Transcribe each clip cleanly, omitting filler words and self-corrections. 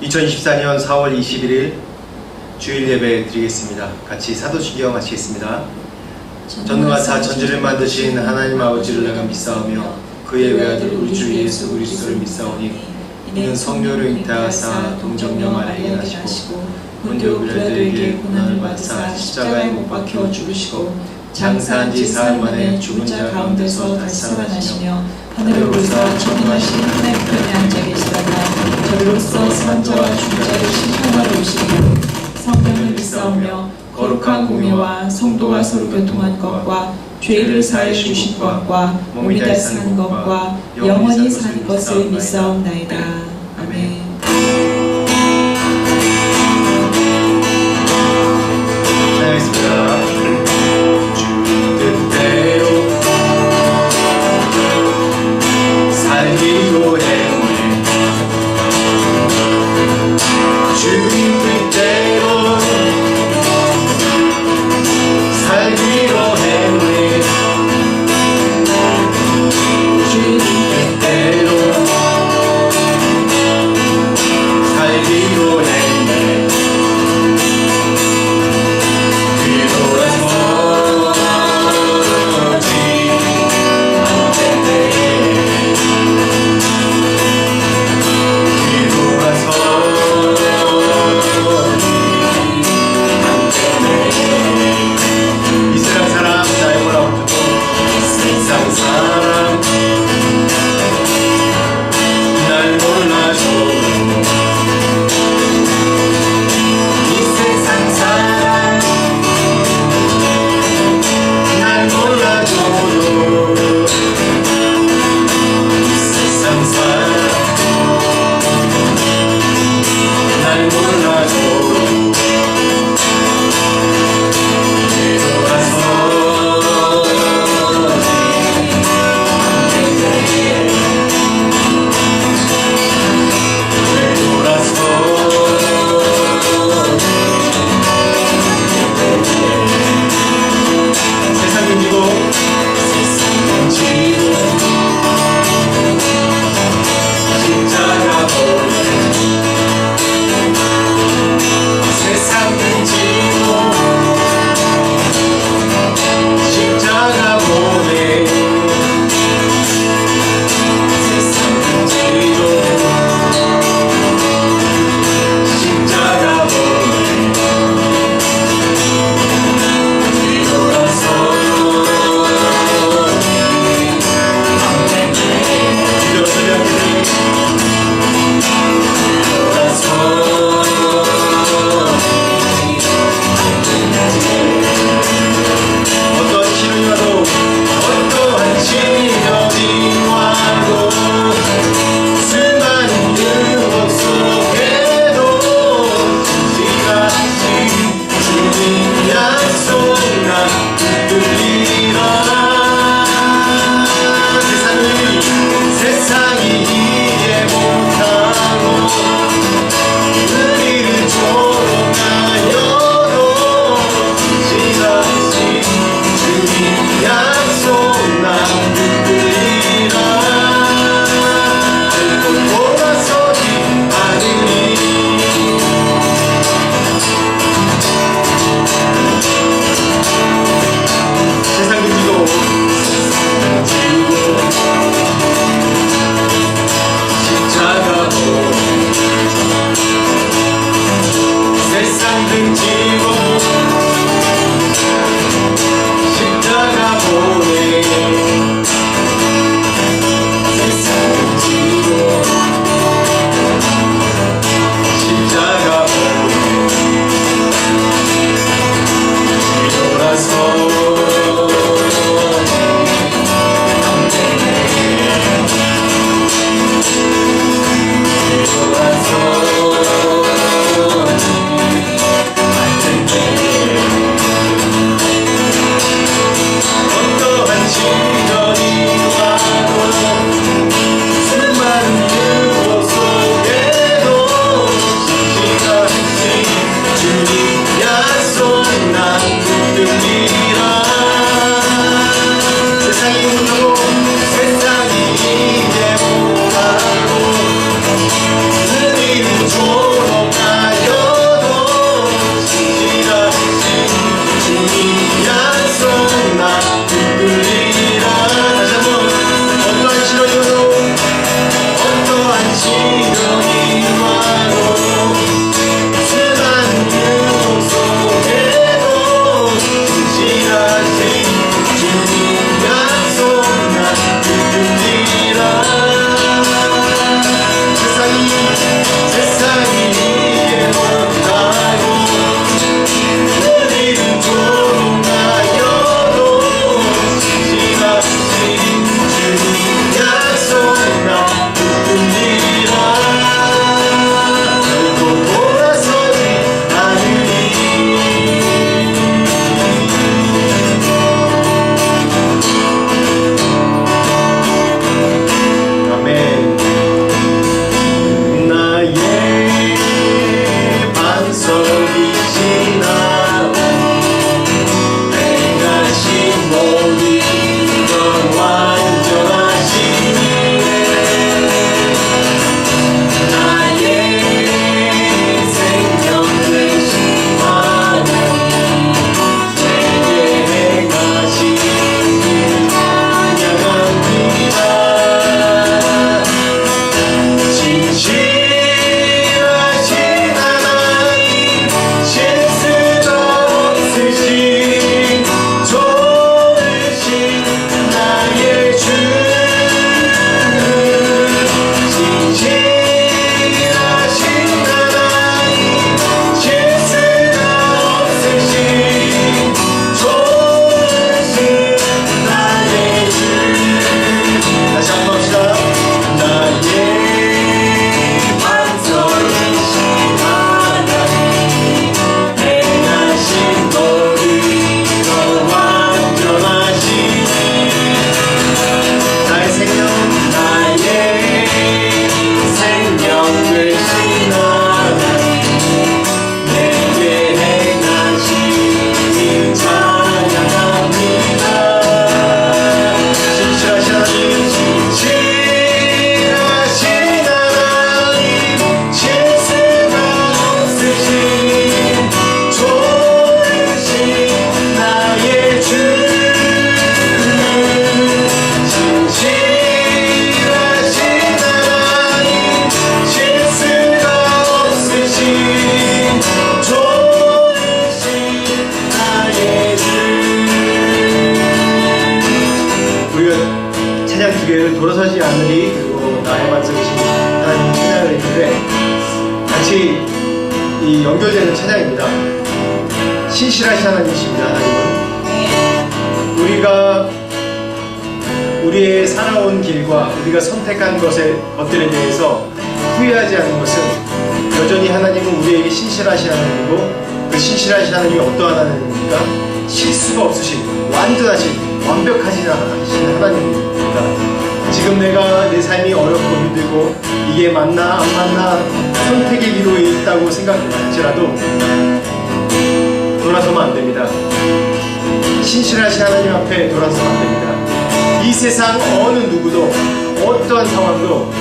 2024년 4월 21일 주일 예배 드리겠습니다. 같이 사도신경 하시겠습니다. 전능하사 천지를 만드신 하나님 아버지를 내가 믿사오며 그의 외아들 우리 주 예수 그리스도를 믿사오니 이는 성령으로 잉태하사 동정녀 마리아에게 나시고 본디오 빌라도에게 고난을 받으사 십자가에 못 박혀 죽으시고 장사한 지 사흘 만에 죽은 자 가운데서 다시 살아나시며 하늘을 오르사 전능하신 하나님 편에 앉아 계시다가 저리로서 산자와 중자를 심판하러 오시리니 성령을 믿사오며 거룩한 공예와 성도가 서로 교통한 것과 죄를 사해 주신 것과 몸이 다시 사는 것과 영원히 사는 것을 믿사옵나이다. 아멘. 찬양하겠습니다. 주님 뜻대로 살기로 했네. 주님 뜻대로 살기로 했네. 주님 뜻대로 같이 이 연결되는 찬양입니다. 신실하신 하나님이십니다. 하나님은 우리가 우리의 살아온 길과 우리가 선택한 것들에 대해서 후회하지 않는 것은 여전히 하나님은 우리에게 신실하신 하나님이고, 그 신실하신 하나님이 어떠한 하나님입니까? 실수가 없으신, 완전하신, 완벽하신 하나님입니다. 지금 내 삶이 어렵고 힘들고 이게 맞나 안 맞나 선택의 기로에 있다고 생각할지라도 돌아서면 안 됩니다. 신실하신 하나님 앞에 돌아서면 안 됩니다. 이 세상 어느 누구도 어떠한 상황도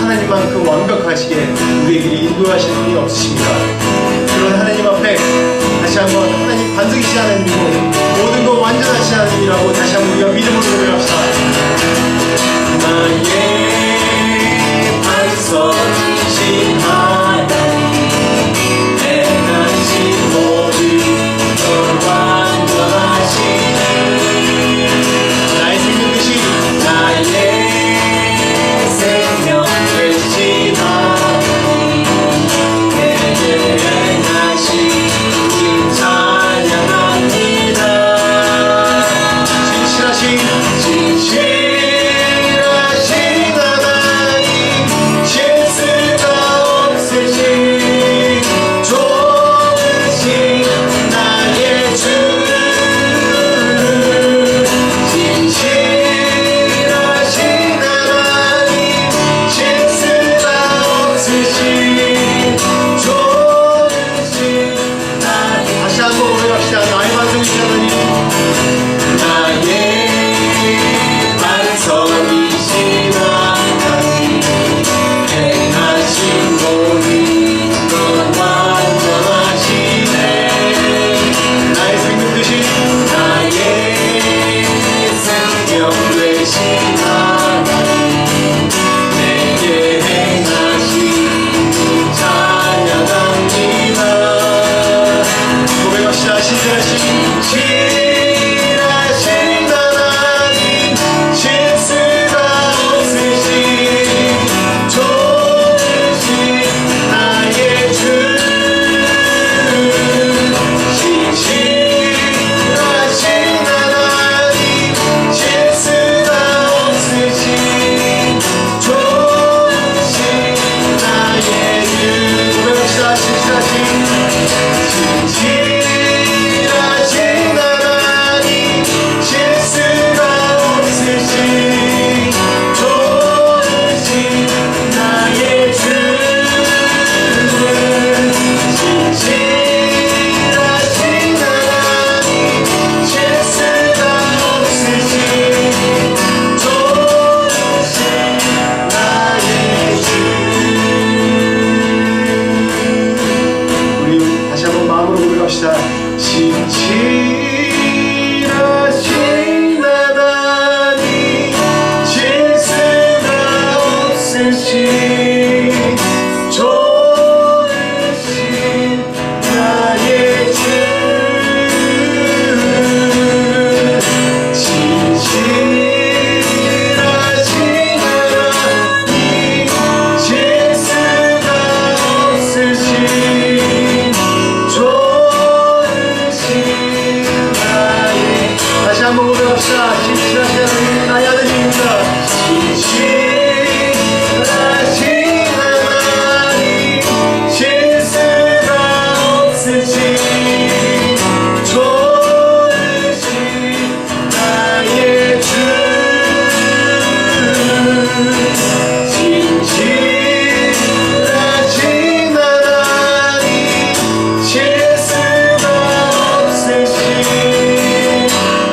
하나님만큼 완벽하시게 우리의 길을 인도하시는 분이 없으십니다. 그런 하나님 앞에 다시 한번 하나님 반석이신 하나님이고 모든 것 완전하신 하나님이라고 다시 한번 우리가 믿음으로 고백합시다. 나의 반석이신 하나님, 행하신 모든 것 완전하시네. 나의 생명 되신 하나님, 내게 행하신 이 찬양합니다. 신실하신 하나님, 실수가 없으신 좋으신 나의 주, 신실하신 하나님, 실수가 없으신 좋으신 나의, 다시 한번 고백합시다. 나의 반석이신 하나님, 나의 반석이신 하나님, 행하신 모든 것 완전하시네. 나의 생명 되신 하나님, 내게 행하신 찬양합니다. 고백합시다. 신실하신 하나님, 실수가 없으신 좋으신 나의 주, 신실하신 하나님, 실수가 없으신 좋으신 나의 주. 고백합시다. 신실하신 하나님, 실수가 없으신 좋으신 나의 주, 신실하신 하나님, 실수가 없으신 좋으신 나의 주. 우리 다시 한번 마음으로 고백합시다. 신실하신 하나님, 실수가 없으신 좋으신 나의 주, 신실하신 하나님, 실수가 없으신 좋으신 나의, 다시 한번 고백합시다. 신실하신 하나님, 나의 아들입니다. 신실하신 하나님, 실수가 없으신 좋으신 나의 주, 신실하신 하나님, 실수가 없으신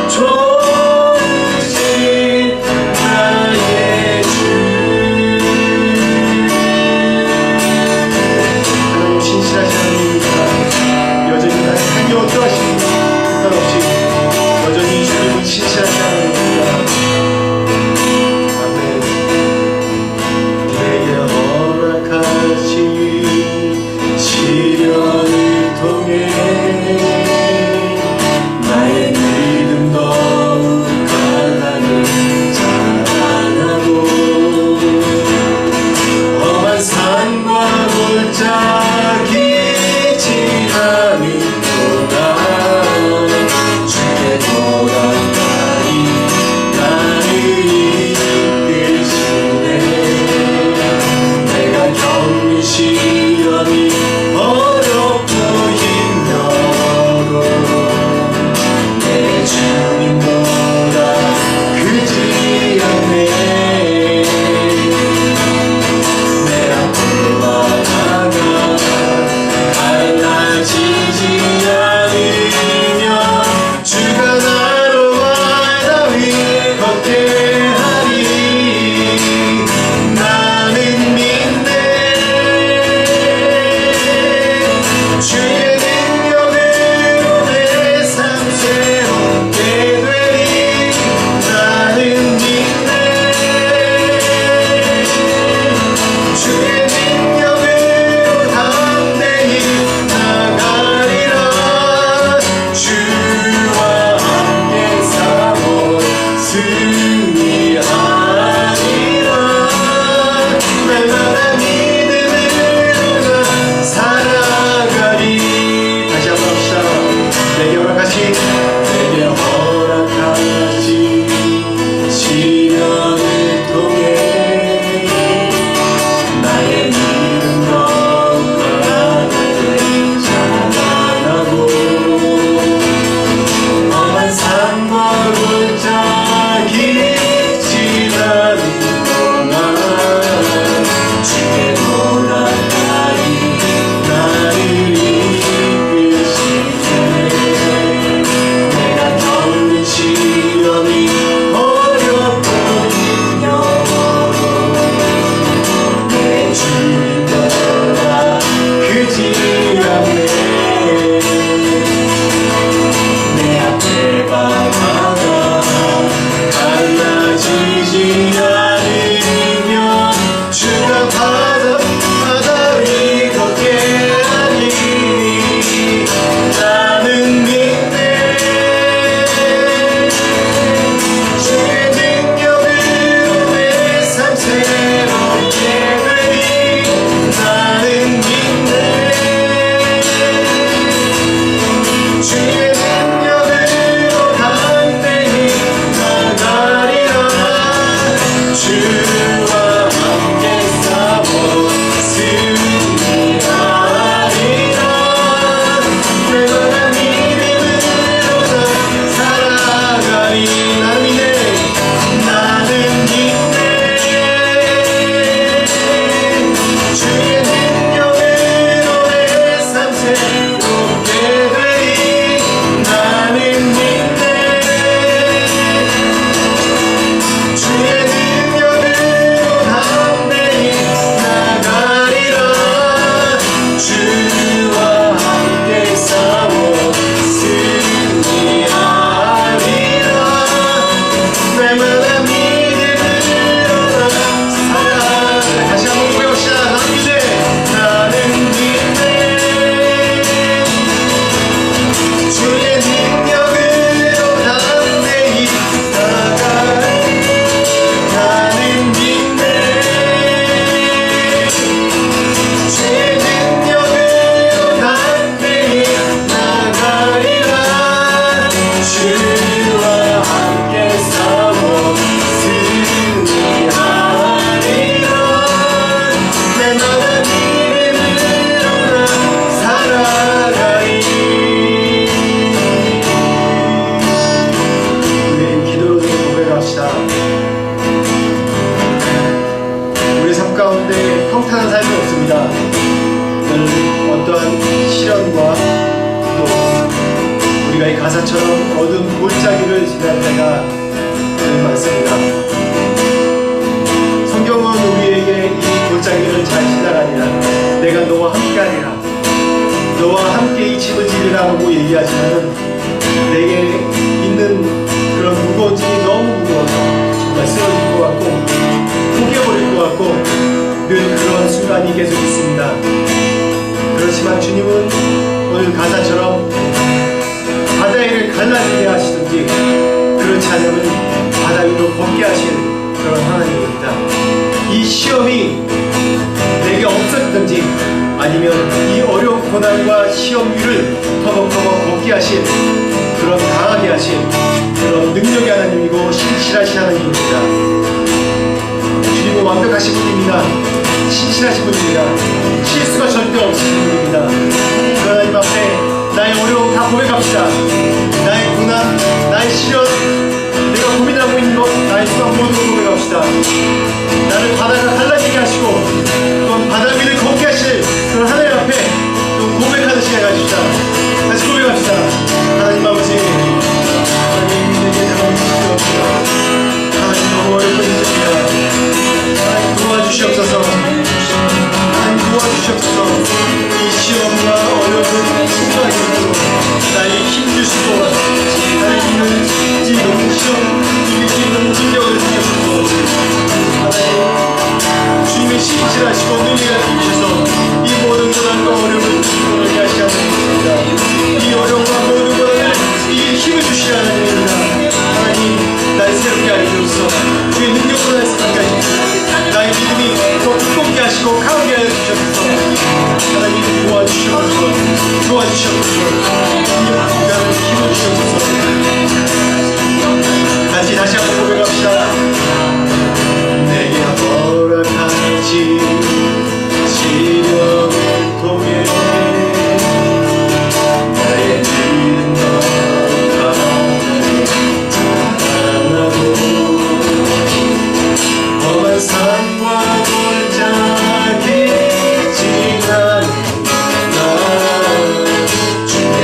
좋으신 나의 주. 하나님 신실하신 하나님입니다. 여전히 나의 삶이 어떠하십니까? 상관없이 여전히 주님은 신실하신 하나님입니다. 아멘. 내게 허락하신 시련을 통해 나의 믿음 더욱 강하게 자라나고 험한 산과 골짜 가사처럼 어두운 골짜기를 지날 때가 늘 많습니다. 성경은 우리에게 이 골짜기를 잘 지나가리라, 내가 너와 함께하리라, 너와 함께 이 집을 지으라고 얘기하지만 내게 있는 그런 무거운 짐이 너무 무거워서 정말 쓰러질 것 같고 포기해버릴 것 같고 늘 그런 순간이 계속 있습니다. 그렇지만 주님은 오늘 가사처럼 바다를 갈라지게 하시든지 그렇지 않으면 바다 위로 걷게 하시는 그런 하나님입니다. 이 시험이 내게 없어지든지 아니면 이 어려운 고난과 시험 위를 터벅터벅 걷게 하신 그런 강하게 하신 그런 능력의 하나님이고 신실하신 하나님입니다. 주님은 완벽하신 분입니다. 신실하신 분입니다. 실수가 절대 없으신 분입니다. 그 하나님 앞에 나의 어려움 다 고백합시다. 나의 고난, 나의 시련, 내가 고민하고 있는 것, 나의 수학 모두 고백합시다. 나를 바다가 갈라지게 하시고 또한 바다 위를 걷게 하실 그런 하나님 앞에 또 고백하는 시간 가집시다. 다시 고백합시다. 하나님 아버지, 하나님 내게 도와주시옵소서. 하나님 너무 어렵고 힘듭니다. 하나님 도와주시옵소서. 하나님 도와주시옵소서. 이 시험과 어려움을 승부하시고 나에게 힘주시고 하나님을 이 너무 시험 이길 수 있는 능력을 주시옵소서. 하나님 주님의 신실하시고 능력을 주셔서 이 모든 고난과 어려움을 이겨내게 하시 하나님입니다. 이 어려움과 모든 고난을 이길 힘을 주시는 하나님입니다. 하나님 날 새롭게 하여 주옵소서. 주의 능력으로 날 새롭게 하여 주옵소서. 나의 믿음이 더 두껍게 하시고 강하게 하여 주옵소서. 하나님 도와주시옵소서. 도와주시옵소서. 나를 힘을 주옵소서. 같이 다시 한번 고백합시다. 내게 허락하지 시련을 통해 나의 믿음 너가 자라나고 험한 산과 골짜기 지나는 나 주의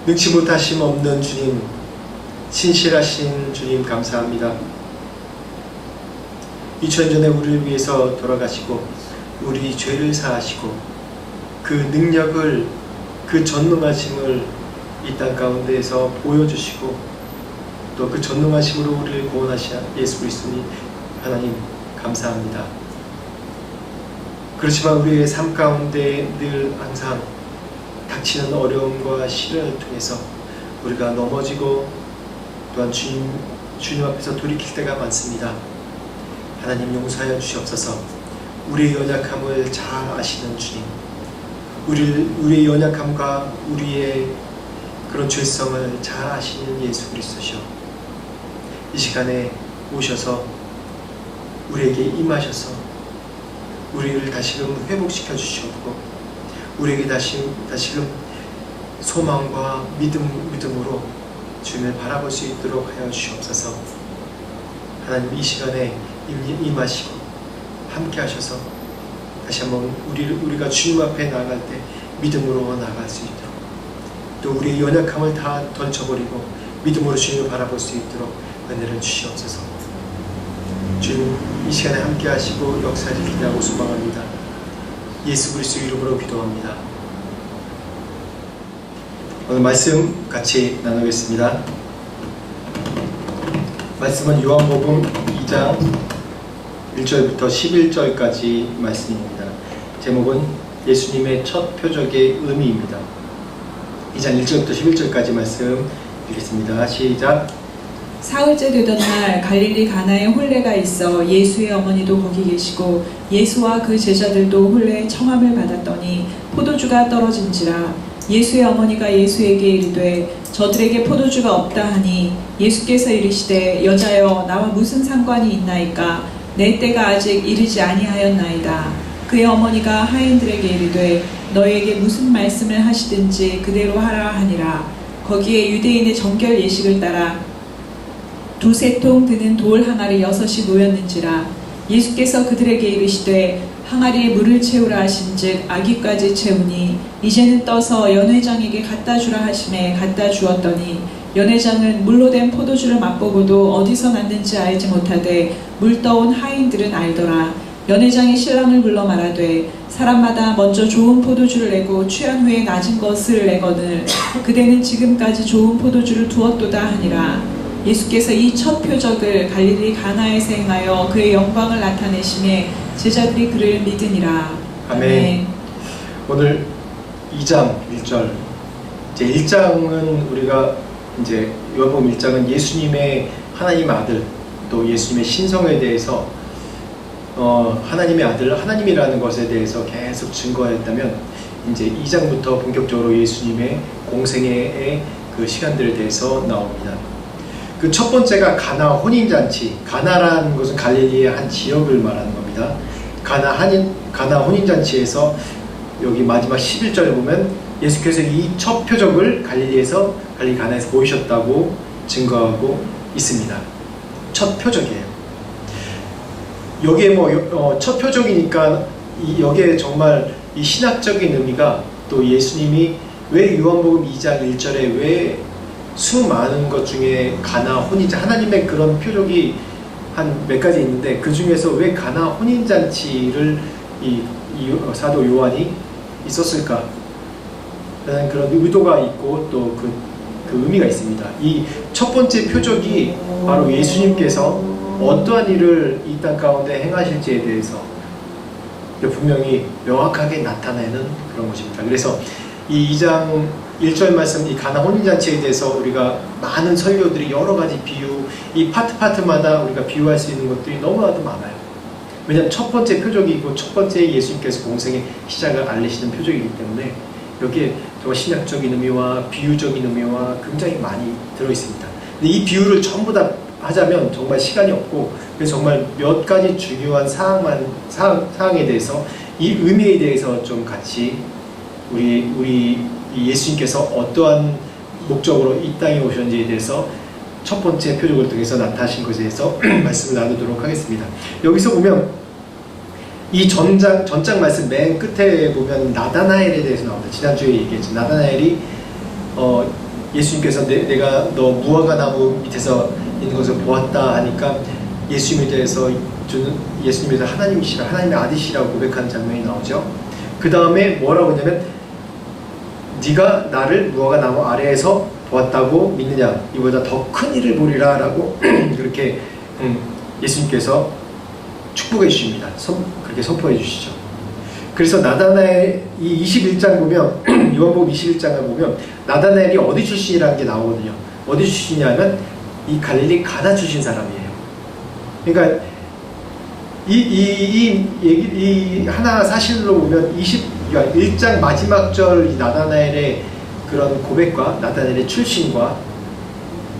능치 못하심 없는 주님, 신실하신 주님 감사합니다. 2000년 전에 우리를 위해서 돌아가시고 우리 죄를 사하시고 그 능력을, 그 전능하심을 이 땅 가운데에서 보여주시고 또 그 전능하심으로 우리를 구원하신 예수 그리스도님 하나님 감사합니다. 그렇지만 우리의 삶 가운데 늘 항상 닥치는 어려움과 시련을 통해서 우리가 넘어지고 또한 주님 앞에서 돌이킬 때가 많습니다. 하나님 용서하여 주시옵소서. 우리의 연약함을 잘 아시는 주님, 우리의 연약함과 우리의 그런 죄성을 잘 아시는 예수 그리스도시오, 이 시간에 오셔서 우리에게 임하셔서 우리를 다시금 회복시켜 주시옵고 우리에게 다시금 소망과 믿음으로 주님을 바라볼 수 있도록 하여 주시옵소서. 하나님 이 시간에 임하시고 함께 하셔서 다시 한번 우리가 주님 앞에 나아갈 때 믿음으로 나아갈 수 있도록, 또 우리의 연약함을 다 던져버리고 믿음으로 주님을 바라볼 수 있도록 은혜를 주시옵소서. 주님 이 시간에 함께 하시고 역사를 기대하고 소망합니다. 예수 그리스도 이름으로 기도합니다. 오늘 말씀 같이 나누겠습니다. 말씀은 요한복음 2장 1절부터 11절까지 말씀입니다. 제목은 예수님의 첫 표적의 의미입니다. 2장 1절부터 11절까지 말씀 읽겠습니다. 시작. 사흘째 되던 날 갈릴리 가나에 혼례가 있어 예수의 어머니도 거기 계시고 예수와 그 제자들도 혼례의 청함을 받았더니 포도주가 떨어진지라. 예수의 어머니가 예수에게 이르되 저들에게 포도주가 없다 하니 예수께서 이르시되 여자여 나와 무슨 상관이 있나이까 내 때가 아직 이르지 아니하였나이다. 그의 어머니가 하인들에게 이르되 너에게 무슨 말씀을 하시든지 그대로 하라 하니라. 거기에 유대인의 정결 예식을 따라 두세 통 드는 돌 항아리 6이 놓였는지라. 예수께서 그들에게 이르시되 항아리에 물을 채우라 하신즉 아기까지 채우니 이제는 떠서 연회장에게 갖다 주라 하심에 갖다 주었더니 연회장은 물로 된 포도주를 맛보고도 어디서 났는지 알지 못하되 물 떠온 하인들은 알더라. 연회장이 신랑을 불러 말하되 사람마다 먼저 좋은 포도주를 내고 취한 후에 낮은 것을 내거늘 그대는 지금까지 좋은 포도주를 두었도다 하니라. 예수께서 이 첫 표적을 갈릴리 가나에서 행하여 그의 영광을 나타내심에 제자들이 그를 믿으니라. 아멘. 오늘 2장 1절, 이제 1장은 우리가 이제 요한복음 1장은 예수님의 하나님 아들, 또 예수님의 신성에 대해서 하나님의 아들, 하나님이라는 것에 대해서 계속 증거했다면, 이제 2장부터 본격적으로 예수님의 공생애의 그 시간들에 대해서 나옵니다. 그 첫 번째가 가나 혼인잔치. 가나라는 것은 갈릴리의 한 지역을 말하는 겁니다. 가나 혼인잔치에서 여기 마지막 11절에 보면 예수께서 이 첫 표적을 갈릴리 가나에서 보이셨다고 증거하고 있습니다. 첫 표적이에요. 여기에 첫 표적이니까 여기에 정말 이 신학적인 의미가, 또 예수님이 왜 요한복음 2장 1절에 왜 수많은 것 중에 가나 혼인잔치, 하나님의 그런 표적이 한 몇 가지 있는데 그 중에서 왜 가나 혼인잔치를 이 사도 요한이 있었을까? 라는 그런 의도가 있고 또 그 의미가 있습니다. 이 첫 번째 표적이 바로 예수님께서 어떠한 일을 이 땅 가운데 행하실지에 대해서 분명히 명확하게 나타내는 그런 것입니다. 그래서 이 2장 1절 말씀, 이 가나 혼인잔치에 대해서 우리가 많은 설교들이 여러 가지 비유, 이 파트마다 우리가 비유할 수 있는 것들이 너무나도 많아요. 왜냐하면 첫 번째 표적이고 첫 번째 예수님께서 공생의 시작을 알리시는 표적이기 때문에 여기에 정말 신학적인 의미와 비유적인 의미와 굉장히 많이 들어있습니다. 근데 이 비유를 전부 다 하자면 정말 시간이 없고, 그래서 정말 몇 가지 중요한 사항에 대해서, 이 의미에 대해서 좀 같이 우리 예수님께서 어떠한 목적으로 이 땅에 오셨는지에 대해서 첫 번째 표적을 통해서 나타나신 것에 대해서 말씀을 나누도록 하겠습니다. 여기서 보면 이 전장 말씀 맨 끝에 보면 나다나엘에 대해서 나옵니다. 지난주에 얘기했죠. 나다나엘이 예수님께서 내가 너 무화과 나무 밑에서 있는 것을 보았다 하니까 예수님에 대해서 하나님이시라, 하나님의 아들이시라고 고백하는 장면이 나오죠. 그 다음에 뭐라고 했냐면 네가 나를 무화과 나무 아래에서 보았다고 믿느냐, 이보다 더 큰 일을 보리라 라고 그렇게 예수님께서 축복해 주십니다. 그렇게 선포해 주시죠. 그래서 나다나엘 이 21장 보면 요한복음 21장을 보면 나다나엘이 어디 출신이라는 게 나오거든요. 어디 출신이냐면 이 갈릴리 가나 출신 사람이에요. 그러니까 이 하나 사실로 보면 1장 마지막 절 이 나다나엘의 그런 고백과 나다나엘의 출신과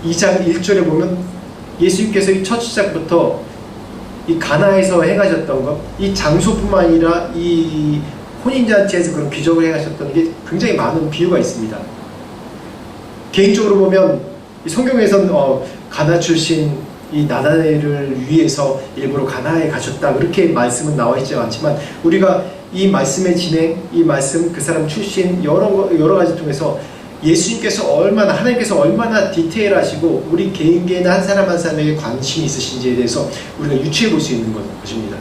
2장 1절에 보면 예수님께서 이 첫 시작부터 이 가나에서 행하셨던 것, 이 장소뿐만 아니라 이 혼인잔치에서 그런 기적을 행하셨던 게 굉장히 많은 비유가 있습니다. 개인적으로 보면 이 성경에서는 가나 출신 이 나다나엘을 위해서 일부러 가나에 가셨다 그렇게 말씀은 나와 있지 않지만 우리가 이 말씀의 진행, 이 말씀 그 사람 출신 여러 가지 통해서 예수님께서 하나님께서 얼마나 디테일하시고 우리 개인 한 사람 한 사람에게 관심이 있으신지에 대해서 우리가 유추해 볼 수 있는 것입니다.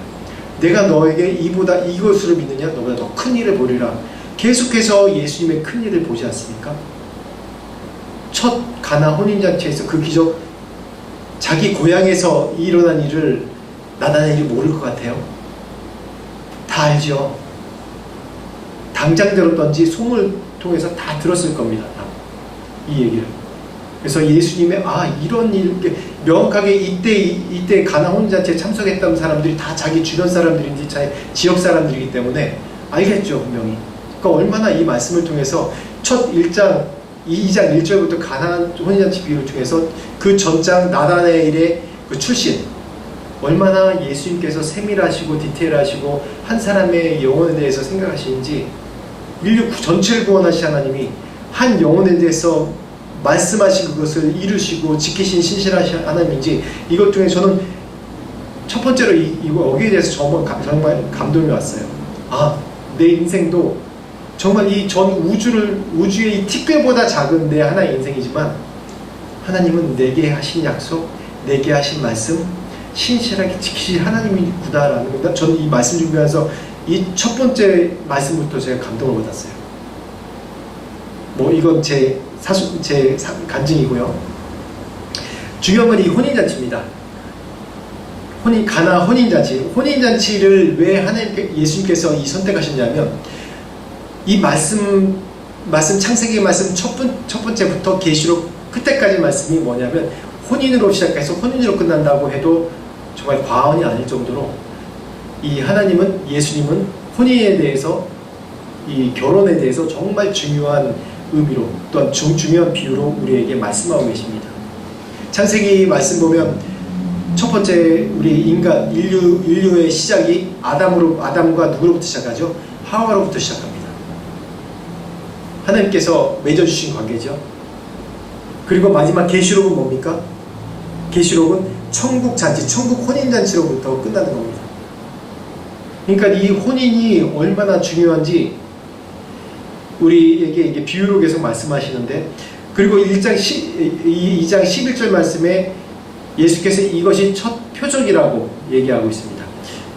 내가 너에게 이것으로 믿느냐, 너보다 더 큰 일을 보리라. 계속해서 예수님의 큰 일을 보지 않습니까? 첫 가나 혼인잔치에서 그 기적, 자기 고향에서 일어난 일을 나다나엘이 모를 것 같아요? 다 알죠. 당장 들었던지 소문을 통해서 다 들었을 겁니다. 이 얘기를. 그래서 예수님의 이런 일, 명확하게 이때 가나 혼인잔치에 참석했던 사람들이 다 자기 주변 사람들인지 자기 지역 사람들이기 때문에 알겠죠, 분명히. 그러니까 얼마나 이 말씀을 통해서 첫 2장 1절부터 가나 혼인잔치 비유를 통해서 그 전장 나다나엘의 그 출신, 얼마나 예수님께서 세밀하시고 디테일하시고 한 사람의 영혼에 대해서 생각하시는지, 인류 전체를 구원하신 하나님이 한 영혼에 대해서 말씀하신 그것을 이루시고 지키신 신실하신 하나님인지, 이것 중에 저는 첫 번째로 여기에 대해서 정말 감동이 왔어요. 내 인생도 정말 이 전 우주의 이 티끌보다 작은 내 하나의 인생이지만 하나님은 내게 하신 약속, 내게 하신 말씀 신실하게 지키실 하나님이구나라는 겁니다. 저는 이 말씀 준비하면서 이 첫 번째 말씀부터 제가 감동을 받았어요. 이건 제 간증이고요. 중요한 건 이 혼인잔치입니다. 가나 혼인잔치를 왜 예수님께서 선택하셨냐면, 이 말씀 창세기 말씀 첫 번째부터 계시록 끝때까지 말씀이 뭐냐면 혼인으로 시작해서 혼인으로 끝난다고 해도 정말 과언이 아닐 정도로 이 예수님은 혼인에 대해서, 이 결혼에 대해서 정말 중요한 의미로, 또한 중요한 비유로 우리에게 말씀하고 계십니다. 창세기 말씀 보면 첫 번째 우리 인류의 시작이 아담과 누구로부터 시작하죠? 하와로부터 시작합니다. 하나님께서 맺어주신 관계죠. 그리고 마지막 계시록은 뭡니까? 계시록은 천국 혼인잔치로부터 끝나는 겁니다. 그러니까 이 혼인이 얼마나 중요한지 우리에게 이게 비유로 계속 말씀하시는데, 그리고 2장 11절 말씀에 예수께서 이것이 첫 표적이라고 얘기하고 있습니다.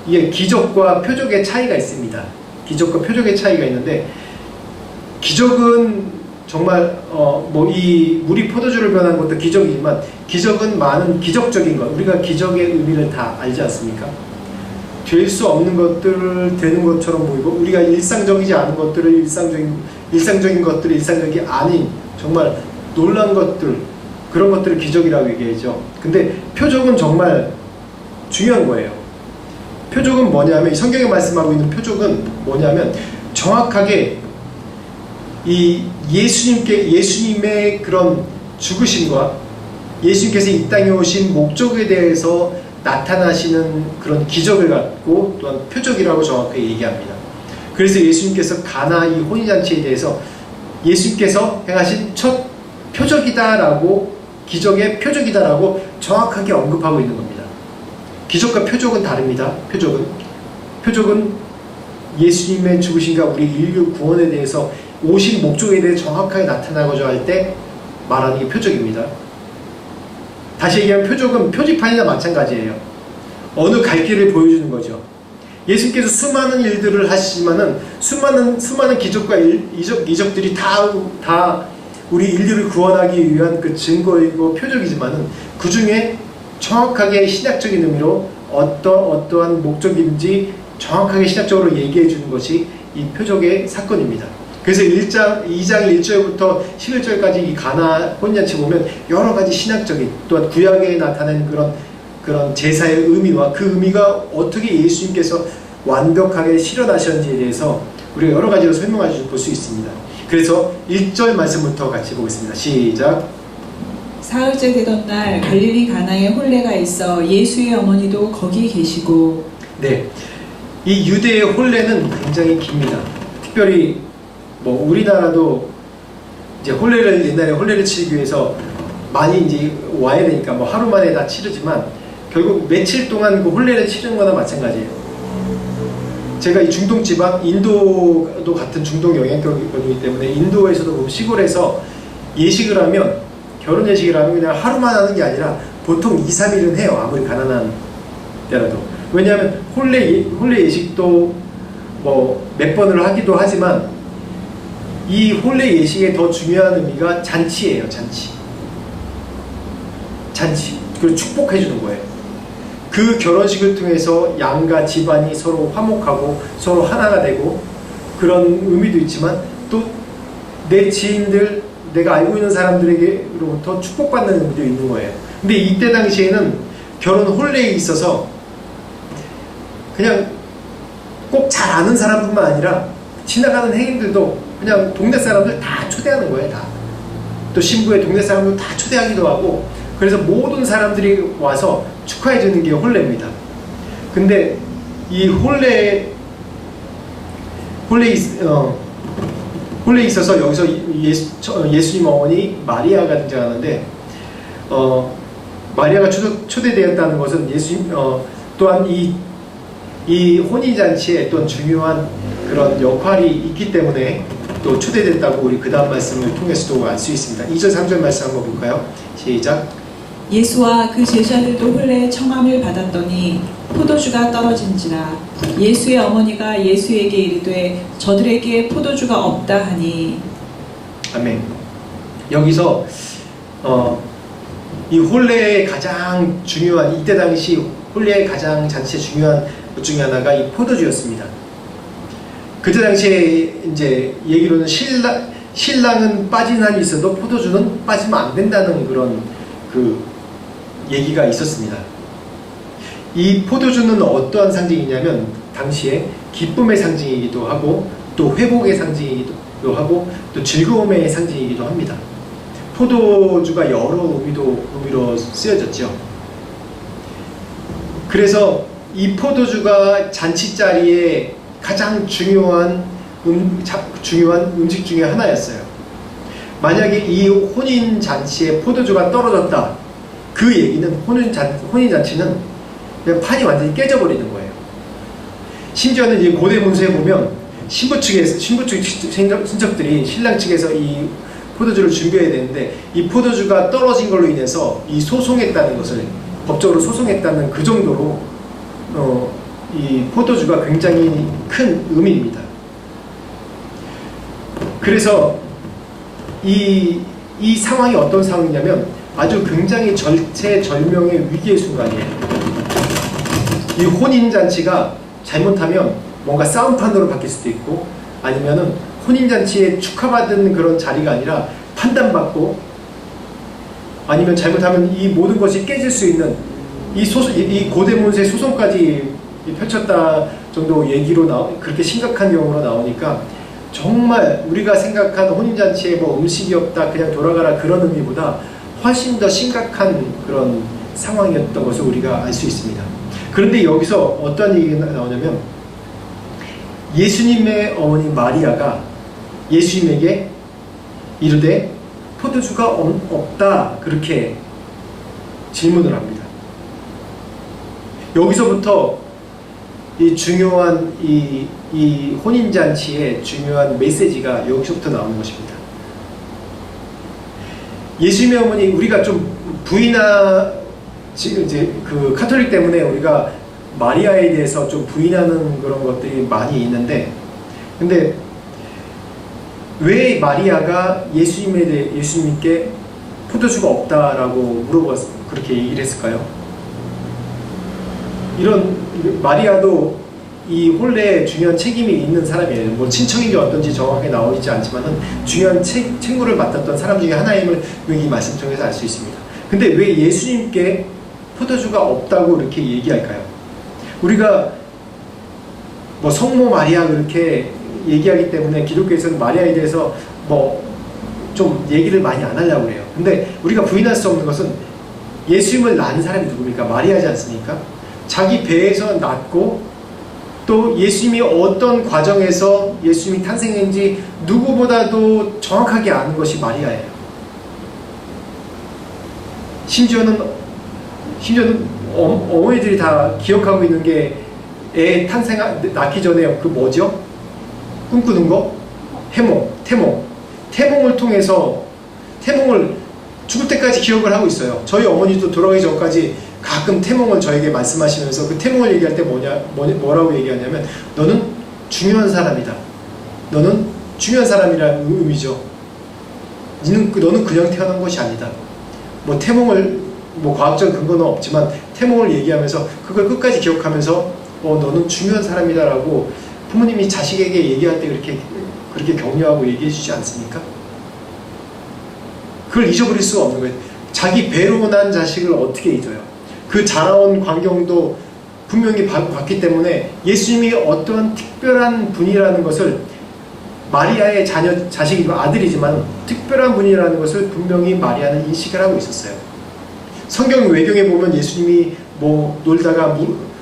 이게 기적과 표적의 차이가 있습니다. 기적과 표적의 차이가 있는데, 기적은 정말 이 물이 포도주를 변한 것도 기적이지만, 기적은 많은 기적적인 것, 우리가 기적의 의미를 다 알지 않습니까? 될 수 없는 것들을 되는 것처럼 보이고, 우리가 일상적이지 않은 것들을 일상적인 것들을 일상적이 아닌 정말 놀라운 것들, 그런 것들을 기적이라고 얘기하죠. 근데 표적은 정말 중요한 거예요. 표적은 뭐냐면, 성경에 말씀하고 있는 표적은 뭐냐면, 정확하게 이 예수님의 그런 죽으심과 예수님께서 이 땅에 오신 목적에 대해서 나타나시는 그런 기적을 갖고, 또한 표적이라고 정확하게 얘기합니다. 그래서 예수님께서 가나 이 혼인잔치에 대해서 예수님께서 행하신 첫 표적이다라고, 기적의 표적이다라고 정확하게 언급하고 있는 겁니다. 기적과 표적은 다릅니다. 표적은 예수님의 죽으심과 우리 인류 구원에 대해서 오신 목적에 대해 정확하게 나타나고자 할 때 말하는 게 표적입니다. 다시 얘기하면 표적은 표지판이나 마찬가지예요. 어느 갈 길을 보여주는 거죠. 예수님께서 수많은 일들을 하시지만은 수많은 기적과 이적들이 다 우리 인류를 구원하기 위한 그 증거이고 표적이지만은 그 중에 정확하게 신약적인 의미로 어떠한 목적인지 정확하게 신학적으로 얘기해 주는 것이 이 표적의 사건입니다. 그래서 2장 1절부터 11절까지 이 가나 혼인잔치 보면 여러 가지 신학적인 또한 구약에 나타낸 그런 제사의 의미와 그 의미가 어떻게 예수님께서 완벽하게 실현하셨는지에 대해서 우리가 여러 가지로 설명해 볼 수 있습니다. 그래서 1절 말씀부터 같이 보겠습니다. 시작. 사흘째 되던 날 갈릴리 가나에 혼례가 있어 예수의 어머니도 거기 계시고. 네, 이 유대의 혼례는 굉장히 깁니다. 특별히 뭐 우리나라도 이제 옛날에 혼례를 치르기 위해서 많이 이제 와야 되니까 뭐 하루 만에 다 치르지만 결국 며칠 동안 그 혼례를 치르는 거나 마찬가지예요. 제가 이 중동 지방, 인도도 같은 중동 영향권이기 때문에 인도에서도 보면 시골에서 예식을 하면 결혼 예식을 하면 그냥 하루만 하는 게 아니라 보통 2, 3일은 해요. 아무리 가난한 때라도. 왜냐하면 혼례 예식도 뭐 몇 번을 하기도 하지만 이 혼례 예식의 더 중요한 의미가 잔치예요. 잔치. 그리고 축복해 주는 거예요. 그 결혼식을 통해서 양가 집안이 서로 화목하고 서로 하나가 되고 그런 의미도 있지만 또 내 지인들, 내가 알고 있는 사람들에게로부터 축복받는 의미도 있는 거예요. 근데 이때 당시에는 결혼 혼례에 있어서 그냥 꼭 잘 아는 사람뿐만 아니라 지나가는 행인들도 그냥 동네 사람들 다 초대하는 거예요. 다. 또 신부의 동네 사람들 다 초대하기도 하고 그래서 모든 사람들이 와서 축하해 주는 게 혼례입니다. 근데 이 혼례에 있어서 여기서 예수님 어머니 마리아가 등장하는데 마리아가 초대되었다는 것은 예수님 또한 이 혼인잔치에 또한 중요한 그런 역할이 있기 때문에 또 초대됐다고 우리 그 다음 말씀을 통해서도 알 수 있습니다. 2절 3절 말씀 한번 볼까요? 시작. 예수와 그 제자들도 혼례의 청함을 받았더니 포도주가 떨어진지라 예수의 어머니가 예수에게 이르되 저들에게 포도주가 없다 하니. 아멘. 여기서 이 혼례의 가장 중요한 이때 당시 혼례의 가장 잔치의 중요한 것 중에 하나가 이 포도주였습니다. 그때 당시에 이제 얘기로는 신랑은 빠진 한이 있어도 포도주는 빠지면 안 된다는 그런 그 얘기가 있었습니다. 이 포도주는 어떠한 상징이냐면 당시에 기쁨의 상징이기도 하고 또 회복의 상징이기도 하고 또 즐거움의 상징이기도 합니다. 포도주가 여러 의미로 쓰여졌죠. 그래서 이 포도주가 잔치 자리에 가장 중요한 음식 중에 하나였어요. 만약에 이 혼인 잔치에 포도주가 떨어졌다, 그 얘기는 혼인 잔치는 그냥 판이 완전히 깨져버리는 거예요. 심지어는 이 고대 문서에 보면 신부 측 친척들이 신랑 측에서 이 포도주를 준비해야 되는데 이 포도주가 떨어진 걸로 인해서 이 소송했다는 것을 법적으로 소송했다는 그 정도로 이 포도주가 굉장히 큰 의미입니다. 그래서 이 상황이 어떤 상황이냐면 아주 굉장히 절체절명의 위기의 순간이에요. 이 혼인잔치가 잘못하면 뭔가 싸움판으로 바뀔 수도 있고 아니면은 혼인잔치에 축하받은 그런 자리가 아니라 판단받고 아니면 잘못하면 이 모든 것이 깨질 수 있는 이 고대문서의 소송까지 펼쳤다 정도 얘기로 그렇게 심각한 경우로 나오니까 정말 우리가 생각한 혼인잔치에 뭐 음식이 없다 그냥 돌아가라 그런 의미보다 훨씬 더 심각한 그런 상황이었던 것을 우리가 알 수 있습니다. 그런데 여기서 어떤 얘기가 나오냐면 예수님의 어머니 마리아가 예수님에게 이르되 포도주가 없다 그렇게 질문을 합니다. 여기서부터 이 중요한 이 혼인잔치의 중요한 메시지가 여기서부터 나오는 것입니다. 예수님의 어머니, 우리가 좀 부인하 지금 이제 그 카톨릭 때문에 우리가 마리아에 대해서 좀 부인하는 그런 것들이 많이 있는데, 근데 왜 마리아가 예수님께 포도주가 없다라고 그렇게 얘기를 했을까요? 이런 마리아도 이 혼례에 중요한 책임이 있는 사람이에요. 뭐 친척인지 어떤지 정확하게 나오지 않지만은 중요한 책무를 맡았던 사람 중에 하나임을 이 말씀 통해서 알 수 있습니다. 근데 왜 예수님께 포도주가 없다고 이렇게 얘기할까요? 우리가 뭐 성모 마리아 그렇게 얘기하기 때문에 기독교에서는 마리아에 대해서 뭐 좀 얘기를 많이 안 하려고 해요. 근데 우리가 부인할 수 없는 것은 예수님을 낳은 사람이 누굽니까? 마리아지 않습니까? 자기 배에서 낳고 또 예수님이 어떤 과정에서 예수님이 탄생했는지 누구보다도 정확하게 아는 것이 마리아예요. 심지어는 어머니들이 다 기억하고 있는 게 애 낳기 전에 그 뭐죠? 꿈꾸는 거? 태몽을 통해서 태몽을 죽을 때까지 기억을 하고 있어요. 저희 어머니도 돌아가기 전까지 가끔 태몽을 저에게 말씀하시면서 그 태몽을 얘기할 때 뭐라고 얘기하냐면 너는 중요한 사람이다. 너는 중요한 사람이라는 의미죠. 너는 그냥 태어난 것이 아니다. 뭐 태몽을 뭐 과학적 근거는 없지만 태몽을 얘기하면서 그걸 끝까지 기억하면서 너는 중요한 사람이다라고 부모님이 자식에게 얘기할 때 그렇게 격려하고 얘기해 주지 않습니까? 그걸 잊어버릴 수가 없는 거예요. 자기 배로 난 자식을 어떻게 잊어요? 그 자라온 광경도 분명히 봤기 때문에 예수님이 어떠한 특별한 분이라는 것을 마리아의 자식이고 아들이지만 특별한 분이라는 것을 분명히 마리아는 인식을 하고 있었어요. 성경 외경에 보면 예수님이 뭐 놀다가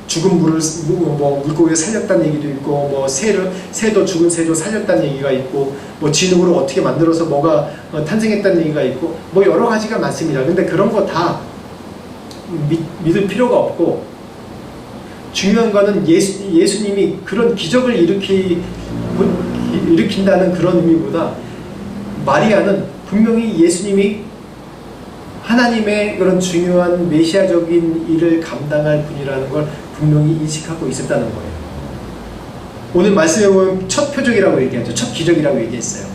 죽은 물고기를 살렸다는 얘기도 있고, 뭐 죽은 새도 살렸다는 얘기가 있고, 뭐 진흙으로 어떻게 만들어서 뭐가 탄생했다는 얘기가 있고, 뭐 여러 가지가 많습니다. 근데 그런 거 다 믿을 필요가 없고, 중요한 거는 예수님이 그런 기적을 일으킨다는 그런 의미보다 마리아는 분명히 예수님이 하나님의 그런 중요한 메시아적인 일을 감당할 분이라는 걸 분명히 인식하고 있었다는 거예요. 오늘 말씀에 보면 첫 표적이라고 얘기하죠. 첫 기적이라고 얘기했어요.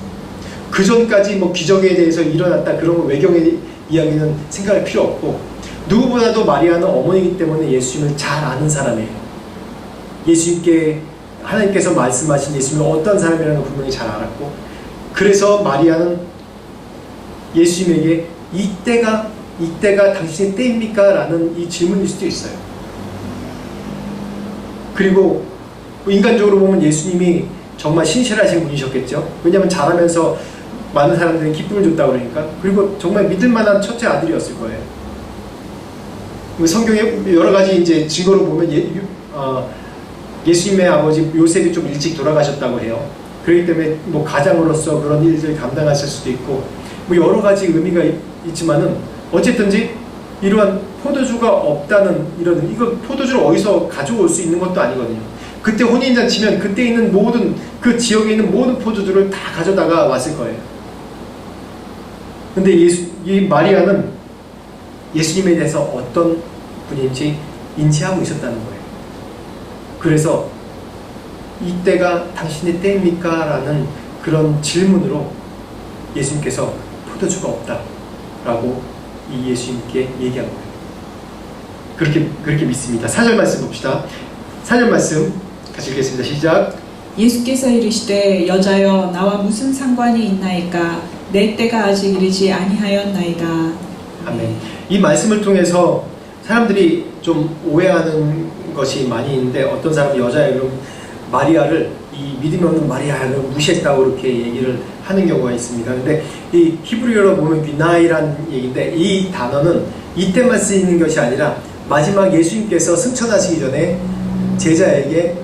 그 전까지 뭐 기적에 대해서 일어났다 그런 거 외경의 이야기는 생각할 필요 없고, 누구보다도 마리아는 어머니이기 때문에 예수님을 잘 아는 사람이에요. 하나님께서 말씀하신 예수님이 어떤 사람이라는 걸 분명히 잘 알았고, 그래서 마리아는 예수님에게 이때가 당신의 때입니까? 라는 이 질문일 수도 있어요. 그리고 인간적으로 보면 예수님이 정말 신실하신 분이셨겠죠. 왜냐하면 자라면서 많은 사람들이 기쁨을 줬다고 그러니까. 그리고 정말 믿을만한 첫째 아들이었을 거예요. 성경에 여러 가지 이제 증거로 보면 예수님의 아버지 요셉이 좀 일찍 돌아가셨다고 해요. 그렇기 때문에 뭐 가장으로서 그런 일들을 감당하실 수도 있고, 뭐 여러 가지 의미가 있지만은 어쨌든지 이러한 포도주가 없다는 이거 포도주를 어디서 가져올 수 있는 것도 아니거든요. 그때 혼인잔치면 그때 있는 그 지역에 있는 모든 포도주를 다 가져다가 왔을 거예요. 근데 이 마리아는 예수님에 대해서 어떤 분인지 인지하고 있었다는 거예요. 그래서 이때가 당신의 때입니까? 라는 그런 질문으로 예수님께서 포도주가 없다라고 이 예수님께 얘기한 거예요. 그렇게 믿습니다. 4절 말씀 봅시다. 4절 말씀 같이 읽겠습니다. 시작. 예수께서 이르시되 여자여 나와 무슨 상관이 있나이까 내 때가 아직 이르지 아니하였나이다. 아멘. 이 말씀을 통해서 사람들이 좀 오해하는 것이 많이 있는데, 어떤 사람은 여자의 그럼 마리아를 이 믿음이 없는 마리아를 무시했다고 이렇게 얘기를 하는 경우가 있습니다. 근데 이 히브리어로 보면 귀나이란 얘기인데, 이 단어는 이때만 쓰이는 것이 아니라 마지막 예수님께서 승천하시기 전에 제자에게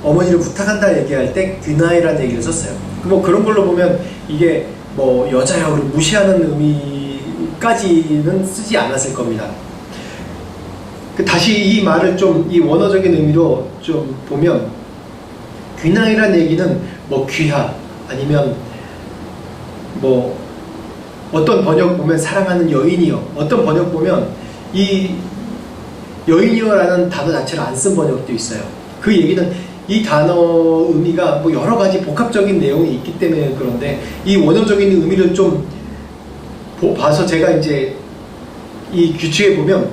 어머니를 부탁한다 얘기할 때 귀나이란 얘기를 썼어요. 뭐 그런 걸로 보면 이게 뭐 여자라고 무시하는 의미까지는 쓰지 않았을 겁니다. 다시 이 말을 좀 이 원어적인 의미로 좀 보면, 귀나이란 얘기는 뭐 귀하 아니면 뭐 어떤 번역 보면 사랑하는 여인이여, 어떤 번역 보면 이 여인이여라는 단어 자체를 안 쓴 번역도 있어요. 그 얘기는 이 단어 의미가 뭐 여러 가지 복합적인 내용이 있기 때문에 그런데 이 원어적인 의미를 좀 봐서 제가 이제 이 규칙에 보면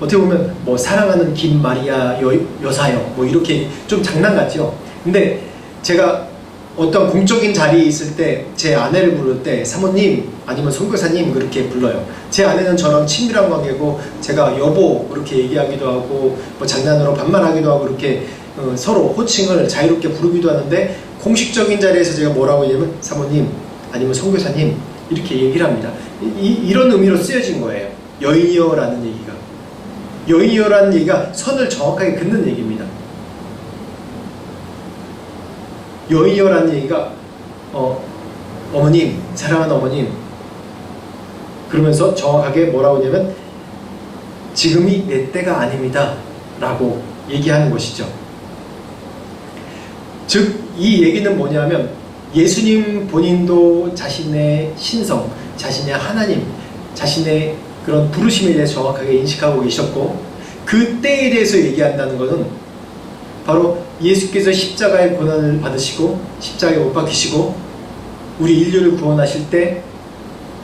어떻게 보면 뭐 사랑하는 김마리아 여사여 뭐 이렇게 좀 장난 같죠. 근데 제가 어떤 공적인 자리에 있을 때 제 아내를 부를 때 사모님 아니면 선교사님 그렇게 불러요. 제 아내는 저랑 친밀한 관계고 제가 여보 그렇게 얘기하기도 하고 뭐 장난으로 반말하기도 하고 그렇게 서로 호칭을 자유롭게 부르기도 하는데 공식적인 자리에서 제가 뭐라고 얘기하면 사모님 아니면 선교사님 이렇게 얘기를 합니다. 이런 의미로 쓰여진 거예요. 여인이여라는 얘기가. 여인이여라는 얘기가 선을 정확하게 긋는 얘기입니다. 여인이여라는 얘기가 어머님, 사랑하는 어머님 그러면서 정확하게 뭐라고 하냐면 지금이 내 때가 아닙니다 라고 얘기하는 것이죠. 즉 이 얘기는 뭐냐면 예수님 본인도 자신의 신성, 자신의 하나님, 자신의 그런 부르심에 대해서 정확하게 인식하고 계셨고 그 때에 대해서 얘기한다는 것은 바로 예수께서 십자가의 고난을 받으시고 십자가에 못 박히시고 우리 인류를 구원하실 때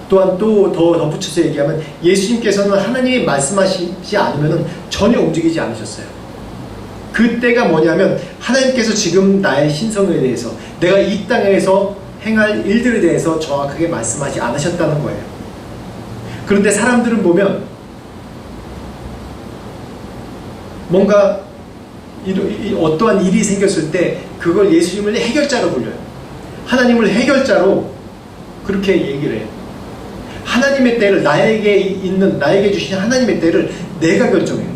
또한 또 더 덧붙여서 얘기하면 예수님께서는 하나님이 말씀하시지 않으면 전혀 움직이지 않으셨어요. 그 때가 뭐냐면 하나님께서 지금 나의 신성에 대해서 내가 이 땅에서 행할 일들에 대해서 정확하게 말씀하지 않으셨다는 거예요. 그런데 사람들은 보면 뭔가 어떠한 일이 생겼을 때 그걸 예수님을 해결자로 불려요. 하나님을 해결자로 그렇게 얘기를 해요. 하나님의 때를 나에게 주신 하나님의 때를 내가 결정해요.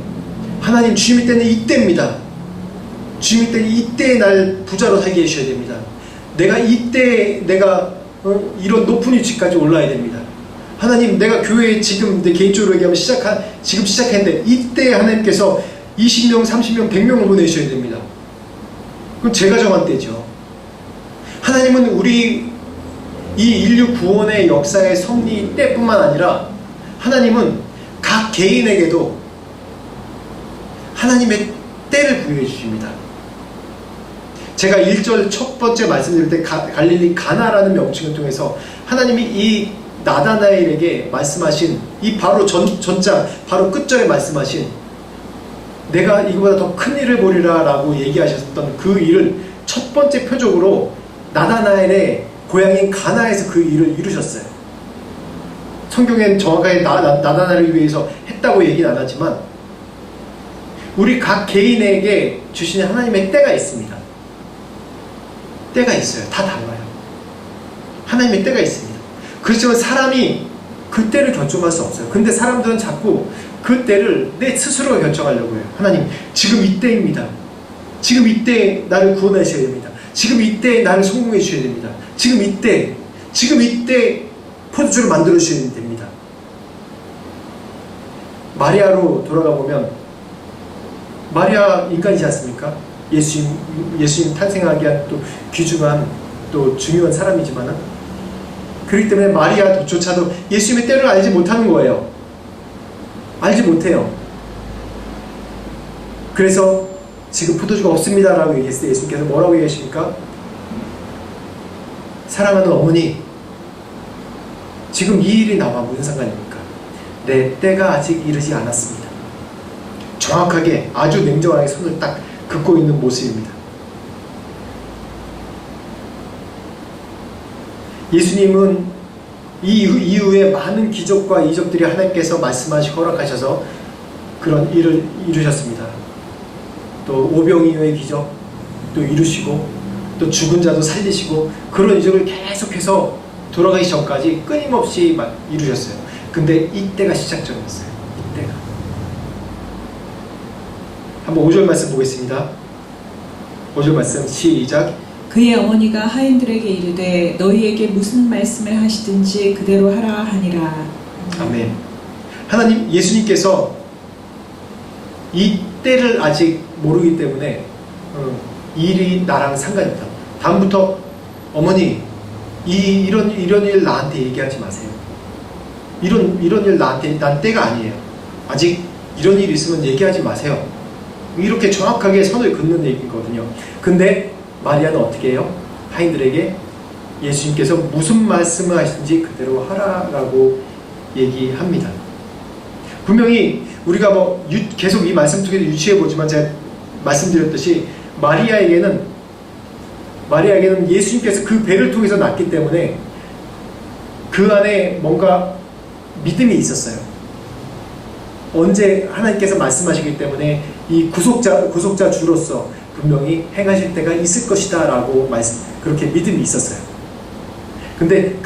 하나님 주님의 때는 이때입니다. 주님의 때는 이때에 날 부자로 살게 해주셔야 됩니다. 내가 이때 내가 이런 높은 위치까지 올라야 됩니다. 하나님 내가 교회에 지금 내 개인적으로 얘기하면 지금 시작했는데 이때 하나님께서 20명, 30명, 100명을 보내셔야 됩니다. 그건 제가 정한 때죠. 하나님은 우리 이 인류 구원의 역사의 성리 때뿐만 아니라 하나님은 각 개인에게도 하나님의 때를 부여해 주십니다. 제가 1절 첫 번째 말씀드릴 때 갈릴리 가나라는 명칭을 통해서 하나님이 이 나다나엘에게 말씀하신 이 바로 전장 바로 끝절에 말씀하신 내가 이거보다 더 큰 일을 보리라 라고 얘기하셨던 그 일을 첫 번째 표적으로 나다나엘의 고향인 가나에서 그 일을 이루셨어요. 성경엔 정확하게 나다나엘을 위해서 했다고 얘기는 안 하지만 우리 각 개인에게 주시는 하나님의 때가 있습니다. 때가 있어요. 다 달라요. 하나님의 때가 있습니다. 그렇지만 사람이 그 때를 결정할 수 없어요. 근데 사람들은 자꾸 그 때를 내 스스로 결정하려고 해요. 하나님 지금 이때입니다. 지금 이때 나를 구원하셔야 됩니다. 지금 이때 나를 성공해 주셔야 됩니다. 지금 이때 포도주를 만들어 주셔야 됩니다. 마리아로 돌아가 보면 마리아 인간이지 않습니까? 예수님 탄생하기 위한 또 귀중한 또 중요한 사람이지만은 그렇기 때문에 마리아조차도 예수님의 때를 알지 못하는 거예요. 알지 못해요. 그래서 지금 포도주가 없습니다 라고 얘기했을 때 예수님께서 뭐라고 얘기하십니까? 사랑하는 어머니 지금 이 일이 나와 무슨 상관입니까? 내 때가 아직 이르지 않았습니다. 정확하게 아주 냉정하게 손을 딱 긋고 있는 모습입니다. 예수님은 이 이후에 많은 기적과 이적들이 하나님께서 말씀하시고 허락하셔서 그런 일을 이루셨습니다. 또 오병이어의 기적 또 이루시고 또 죽은 자도 살리시고 그런 이적을 계속해서 돌아가기 전까지 끊임없이 이루셨어요. 근데 이때가 시작점이었어요. 이때가. 한번 5절 말씀 보겠습니다. 5절 말씀 시작. 그의 어머니가 하인들에게 이르되 너희에게 무슨 말씀을 하시든지 그대로 하라 하니라. 아멘. 하나님 예수님께서 이 때를 아직 모르기 때문에 이 일이 나랑 상관이 없다. 다음부터 어머니 이런 일 나한테 얘기하지 마세요. 이런 일 난 때가 아니에요. 아직 이런 일이 있으면 얘기하지 마세요. 이렇게 정확하게 선을 긋는 얘기거든요. 근데 마리아는 어떻게 해요? 하인들에게 예수님께서 무슨 말씀을 하시든지 그대로 하라라고 얘기합니다. 분명히 우리가 계속 이 말씀 속에서 유추해 보지만 제가 말씀드렸듯이 마리아에게는 예수님께서 그 배를 통해서 낳기 때문에 그 안에 뭔가 믿음이 있었어요. 언제 하나님께서 말씀하시기 때문에 이 구속자 주로서 분명히 행하실 때가 있을 것이다 라고 그렇게 믿음이 있었어요. 근데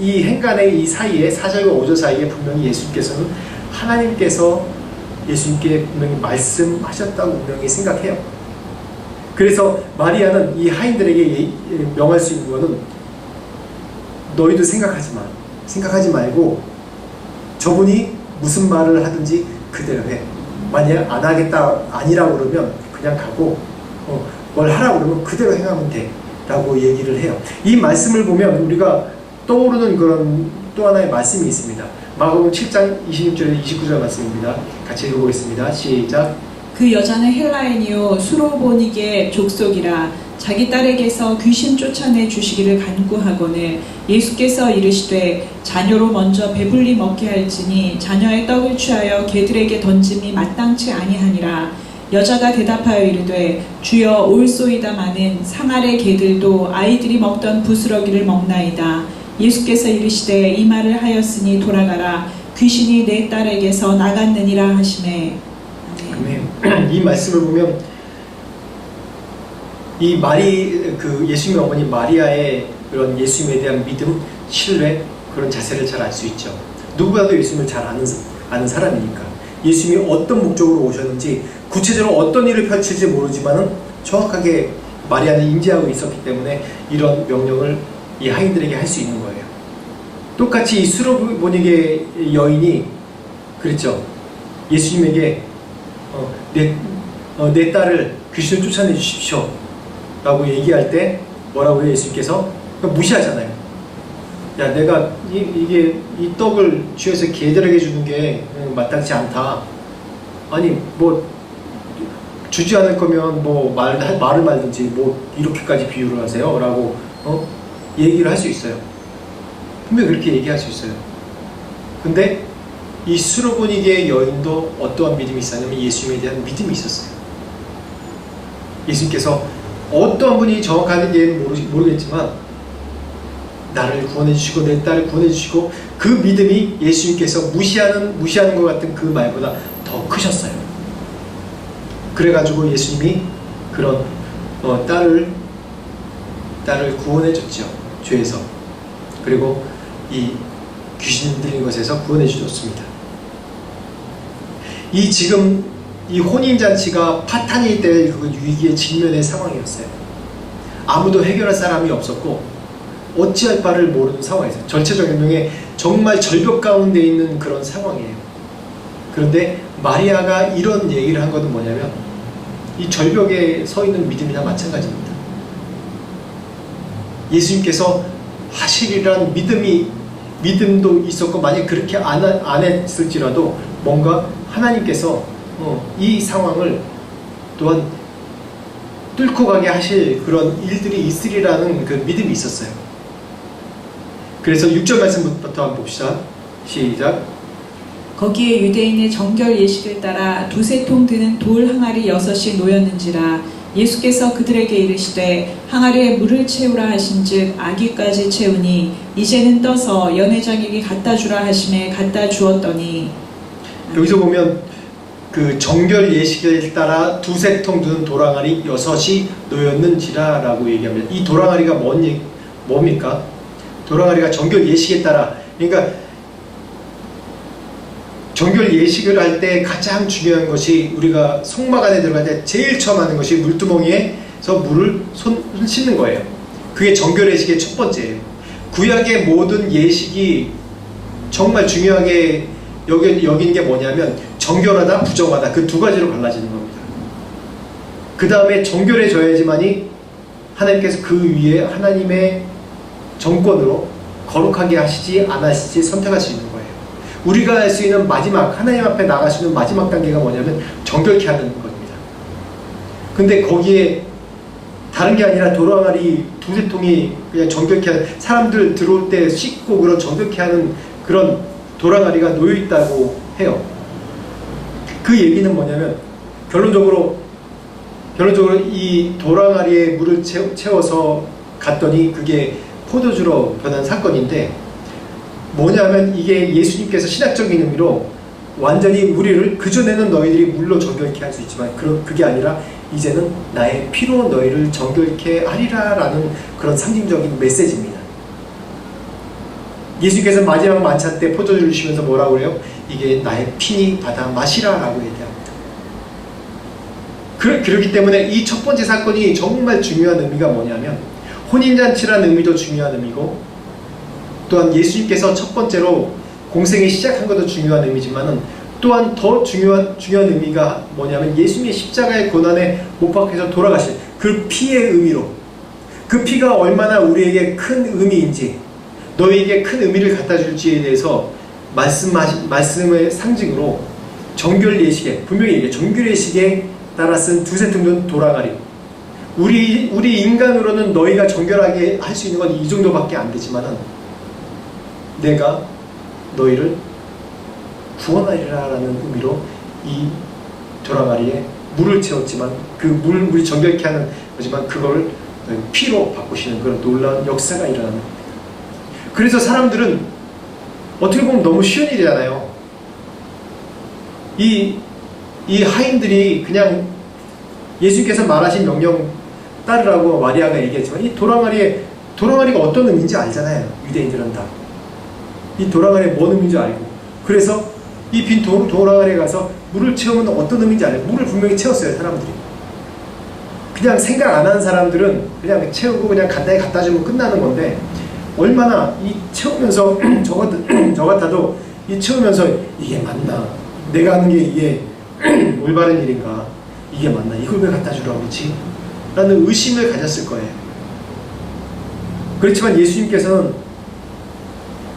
이 행간의 이 사이에 4절과 5절 사이에 분명히 예수님께서는 하나님께서 예수님께 분명히 말씀하셨다고 분명히 생각해요. 그래서 마리아는 이 하인들에게 명할 수 있는 것은 너희도 생각하지 말고 저분이 무슨 말을 하든지 그대로 해. 만약 안 하겠다 아니라고 그러면 그냥 가고 뭘 하라고 그러면 그대로 행하면 돼 라고 얘기를 해요. 이 말씀을 보면 우리가 떠오르는 그런 또 하나의 말씀이 있습니다. 마가복음 7장 26절에서 29절 말씀입니다. 같이 읽어보겠습니다. 시작. 그 여자는 헬라인이요 수로보니게 족속이라 자기 딸에게서 귀신 쫓아내 주시기를 간구하거늘 예수께서 이르시되 자녀로 먼저 배불리 먹게 할지니 자녀의 떡을 취하여 개들에게 던짐이 마땅치 아니하니라. 여자가 대답하여 이르되 주여 올소이다마는 상아래 개들도 아이들이 먹던 부스러기를 먹나이다. 예수께서 이르시되 이 말을 하였으니 돌아가라. 귀신이 내 딸에게서 나갔느니라 하시매. 아멘. 이 말씀을 보면 예수님의 어머니 마리아의 그런 예수님에 대한 믿음, 신뢰 그런 자세를 잘 알 수 있죠. 누구보다도 예수님을 잘 아는 사람이니까 예수님이 어떤 목적으로 오셨는지 구체적으로 어떤 일을 펼칠지 모르지만은 정확하게 마리아는 인지하고 있었기 때문에 이런 명령을 이 하인들에게 할 수 있는 거예요. 똑같이 이 수로보니게 여인이 그랬죠. 예수님에게 내 딸을 귀신을 쫓아내 주십시오 라고 얘기할 때 뭐라고 해요? 예수님께서 무시하잖아요. 야, 내가 이 떡을 쥐어서 개들에게 주는 게 마땅치 않다. 아니 주지 않을 거면 말을 말든지 이렇게까지 비유를 하세요 라고 얘기를 할 수 있어요. 분명히 그렇게 얘기할 수 있어요. 근데 이 수로보니게 여인도 어떠한 믿음이 있었냐면 예수님에 대한 믿음이 있었어요. 예수님께서 어떠한 분이 정확한지는 모르겠지만 나를 구원해 주시고 내 딸을 구원해 주시고 그 믿음이 예수님께서 무시하는 것 같은 그 말보다 더 크셨어요. 그래가지고 예수님이 그런 딸을 구원해 줬죠. 죄에서. 그리고 이 귀신 들린 것에서 구원해 주셨습니다. 지금 이 혼인잔치가 파탄이 될 그 위기의 직면의 상황이었어요. 아무도 해결할 사람이 없었고 어찌할 바를 모르는 상황이었어요. 전체적인 정말 절벽 가운데 있는 그런 상황이에요. 그런데 마리아가 이런 얘기를 한 것은 뭐냐면 이 절벽에 서 있는 믿음이나 마찬가지입니다. 예수님께서 하시리라는 믿음도 있었고 만약 그렇게 안 했을지라도 뭔가 하나님께서 이 상황을 또한 뚫고 가게 하실 그런 일들이 있으리라는 그 믿음이 있었어요. 그래서 6절 말씀부터 한번 봅시다. 시작. 거기에 유대인의 정결 예식을 따라 두세 통 드는 돌 항아리 6이 놓였는지라. 예수께서 그들에게 이르시되 항아리에 물을 채우라 하신즉 아기까지 채우니 이제는 떠서 연회장에게 갖다 주라 하심에 갖다 주었더니. 여기서 보면 그 정결 예식을 따라 두세 통 드는 돌항아리 6이 놓였는지라 라고 얘기합니다. 이 돌항아리가 뭡니까? 돌항아리가 정결 예식에 따라, 그러니까 정결 예식을 할 때 가장 중요한 것이 우리가 성막 안에 들어갈 때 제일 처음 하는 것이 물두멍에서 물을 손 씻는 거예요. 그게 정결 예식의 첫 번째예요. 구약의 모든 예식이 정말 중요하게 여긴 게 뭐냐면 정결하다, 부정하다 그 두 가지로 갈라지는 겁니다. 그 다음에 정결해져야지만이 하나님께서 그 위에 하나님의 정권으로 거룩하게 하시지 안 하시지 선택할 수 있는 거예요. 우리가 할 수 있는 마지막, 하나님 앞에 나갈 수 있는 마지막 단계가 뭐냐면 정결케 하는 겁니다. 근데 거기에 다른 게 아니라 도랑아리 두세 통이 그냥 정결케 하는, 사람들 들어올 때 씻고 그런 정결케 하는 그런 도랑아리가 놓여 있다고 해요. 그 얘기는 뭐냐면 결론적으로 이 도랑아리에 물을 채워서 갔더니 그게 포도주로 변한 사건인데, 뭐냐면 이게 예수님께서 신학적인 의미로 완전히 우리를, 그전에는 너희들이 물로 정결케 할 수 있지만 그게 아니라 이제는 나의 피로 너희를 정결케 하리라 라는 그런 상징적인 메시지입니다. 예수님께서 마지막 만찬 때 포도주를 주시면서 뭐라고 그래요? 이게 나의 피니 받아 마시라 라고 얘기합니다. 그렇기 때문에 이 첫 번째 사건이 정말 중요한 의미가 뭐냐면, 혼인잔치라는 의미도 중요한 의미고, 또한 예수님께서 첫 번째로 공생에 시작한 것도 중요한 의미지만은, 또한 더 중요한 의미가 뭐냐면 예수님의 십자가의 고난에 못 박혀서 돌아가신 그 피의 의미로, 그 피가 얼마나 우리에게 큰 의미인지, 너희에게 큰 의미를 갖다 줄지에 대해서 말씀의 상징으로 정결 예식에, 분명히 얘기해, 정결 예식에 따라 쓴 두세 통 도랑아리. 우리 인간으로는 너희가 정결하게 할 수 있는 건 이 정도밖에 안 되지만은, 내가 너희를 구원하리라라는 의미로 이 도랑아리에 물을 채웠지만, 그 물이 정결케 하는 거지만 그걸 피로 바꾸시는 그런 놀라운 역사가 일어나는 겁니다. 그래서 사람들은 어떻게 보면 너무 쉬운 일이잖아요. 이 하인들이 그냥 예수님께서 말하신 명령 따르라고 마리아가 얘기했지만, 이 도랑아리가 어떤 의미인지 알잖아요. 유대인들은 다 이 도랑아리에 뭔 의미인지 알고, 그래서 이 빈 도랑아리에 가서 물을 채우면 어떤 의미인지 알고, 물을 분명히 채웠어요. 사람들이 그냥 생각 안 하는 사람들은 그냥 채우고 그냥 간단히 갖다 주면 끝나는 건데, 얼마나 이 채우면서 저 같아도 이 채우면서 이게 맞나, 내가 하는 게 이게 올바른 일인가, 이게 맞나, 이걸 왜 갖다 주라고 그러지? 라는 의심을 가졌을 거예요. 그렇지만 예수님께서는,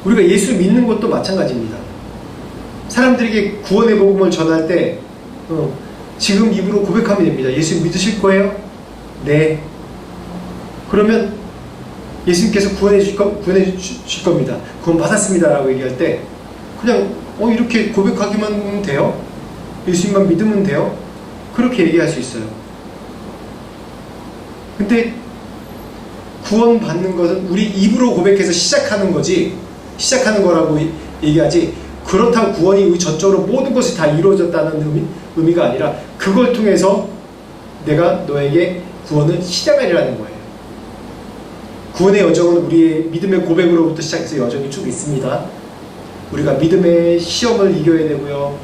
우리가 예수 믿는 것도 마찬가지입니다. 사람들에게 구원의 복음을 전할 때 지금 입으로 고백하면 됩니다. 예수 믿으실 거예요? 네. 그러면 예수님께서 구원해 주실 겁니다. 구원 받았습니다 라고 얘기할 때 그냥 이렇게 고백하기만 하면 돼요? 예수님만 믿으면 돼요? 그렇게 얘기할 수 있어요. 근데 구원 받는 것은 우리 입으로 고백해서 시작하는 거라고 얘기하지, 그렇다고 구원이 우리 전적으로 모든 것이 다 이루어졌다는 의미가 아니라, 그걸 통해서 내가 너에게 구원을 시작하리라는 거예요. 구원의 여정은 우리의 믿음의 고백으로부터 시작해서 여정이 쭉 있습니다. 우리가 믿음의 시험을 이겨야 되고요,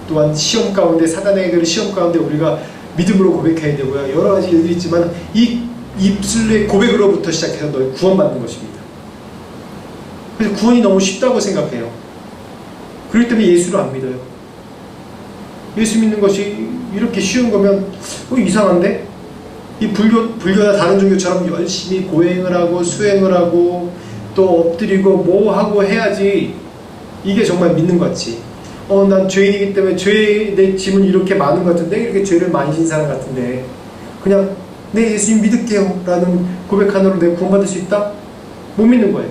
또한 시험 가운데, 사단의 그 시험 가운데 우리가 믿음으로 고백해야 되고요, 여러 가지 일들이 있지만 이 입술의 고백으로부터 시작해서 너희 구원받는 것입니다. 그래서 구원이 너무 쉽다고 생각해요. 그렇기 때문에 예수를 안 믿어요. 예수 믿는 것이 이렇게 쉬운 거면 이상한데? 이 불교나 다른 종교처럼 열심히 고행을 하고 수행을 하고 또 엎드리고 뭐 하고 해야지 이게 정말 믿는 것 같지. 난 죄인이기 때문에 내 짐은 이렇게 많은 것 같은데, 이렇게 죄를 많이 진 사람 같은데 그냥 내 예수님 믿을게요 라는 고백 하나로 내가 구원받을 수 있다? 못 믿는 거예요.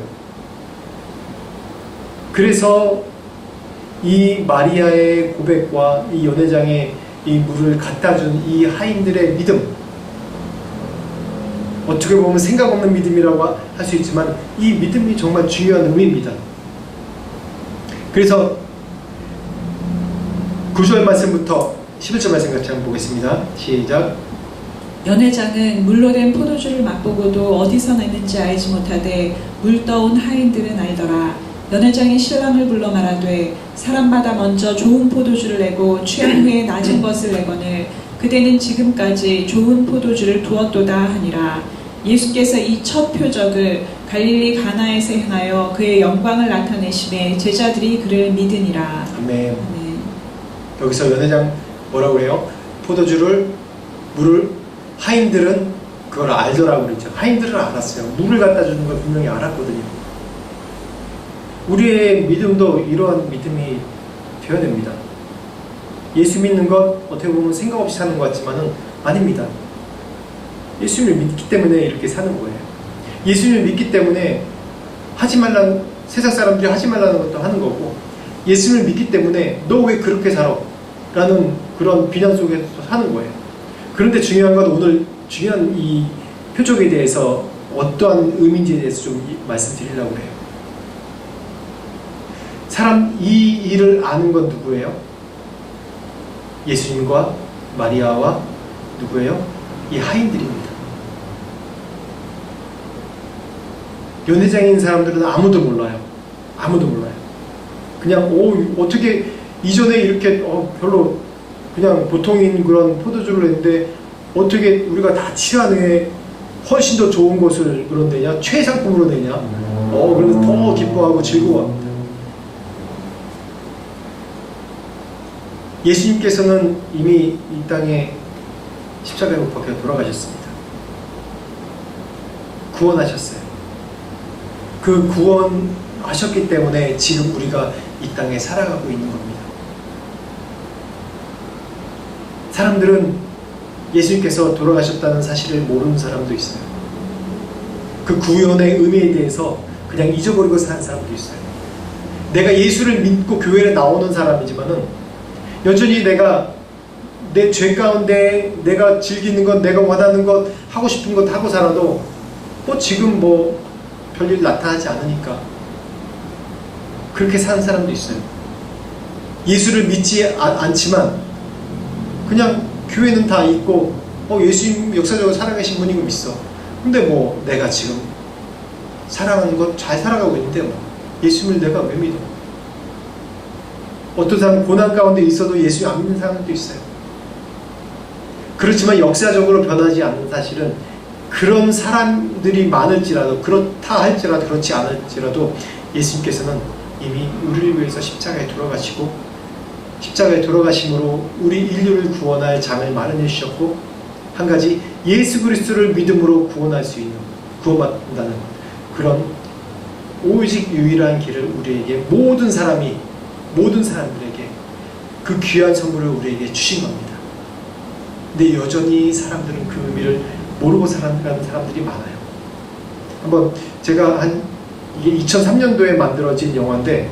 그래서 이 마리아의 고백과 이 연회장의 이 물을 갖다 준 이 하인들의 믿음, 어떻게 보면 생각 없는 믿음이라고 할 수 있지만 이 믿음이 정말 중요한 의미입니다. 그래서 9절 말씀부터 11절 말씀 같이 한번 보겠습니다. 시작. 연회장은 물로 된 포도주를 맛보고도 어디서 났는지 알지 못하되 물 떠온 하인들은 알더라. 연회장이 신랑을 불러 말하되 사람마다 먼저 좋은 포도주를 내고 취한 후에 낮은 것을 내거늘 그대는 지금까지 좋은 포도주를 두었도다 하니라. 예수께서 이 첫 표적을 갈릴리 가나에서 행하여 그의 영광을 나타내심에 제자들이 그를 믿으니라. 아멘. 여기서 연회장 뭐라고 그래요? 물을 하인들은 그걸 알더라고 그랬죠. 하인들은 알았어요. 물을 갖다 주는 걸 분명히 알았거든요. 우리의 믿음도 이러한 믿음이 되어야 됩니다. 예수 믿는 것 어떻게 보면 생각 없이 사는 것 같지만은 아닙니다. 예수님을 믿기 때문에 이렇게 사는 거예요. 예수님을 믿기 때문에 하지 말라는, 세상 사람들이 하지 말라는 것도 하는 거고, 예수님을 믿기 때문에 너 왜 그렇게 살아? 라는 그런 비난 속에서 사는 거예요. 그런데 중요한 건 오늘 중요한 이 표적에 대해서 어떠한 의미인지에 대해서 좀 말씀드리려고 해요. 이 일을 아는 건 누구예요? 예수님과 마리아와 누구예요? 이 하인들입니다. 연회장인 사람들은 아무도 몰라요. 아무도 몰라요. 그냥 어떻게 이전에 이렇게 별로 그냥 보통인 그런 포도주를 냈는데 어떻게 우리가 다 취한 후에 훨씬 더 좋은 것을 그런 내냐? 최상품으로 내냐? 그래서 더 기뻐하고 즐거워합니다. 예수님께서는 이미 이 땅에 십자가에 못 박혀 돌아가셨습니다. 구원하셨어요. 그 구원하셨기 때문에 지금 우리가 이 땅에 살아가고 있는 겁니다. 사람들은 예수님께서 돌아가셨다는 사실을 모르는 사람도 있어요. 그 구원의 의미에 대해서 그냥 잊어버리고 사는 사람도 있어요. 내가 예수를 믿고 교회에 나오는 사람이지만은 여전히 내가 내 죄 가운데 내가 즐기는 것, 내가 원하는 것, 하고 싶은 것 하고 살아도 지금 별일 나타나지 않으니까 그렇게 사는 사람도 있어요. 예수를 믿지 않지만 그냥 교회는 다 있고 예수님 역사적으로 살아계신 분이고 있어. 근데 내가 지금 사랑하는 것 잘 살아가고 있는데 예수님을 내가 왜 믿어? 어떤 사람은 고난 가운데 있어도 예수 안 믿는 사람도 있어요. 그렇지만 역사적으로 변하지 않는 사실은 그런 사람들이 많을지라도, 그렇다 할지라도 그렇지 않을지라도 예수님께서는 이미 우리를 위해서 십자가에 돌아가시고 십자가에 돌아가심으로 우리 인류를 구원할 장을 마련해 주셨고, 한 가지 예수 그리스도를 믿음으로 구원할 수 있는, 구원받는다는 그런 오직 유일한 길을 우리에게 모든 사람들에게 그 귀한 선물을 우리에게 주신 겁니다. 근데 여전히 사람들은 그 의미를 모르고 살아가는 사람들이 많아요. 한번 제가 이게 2003년도에 만들어진 영화인데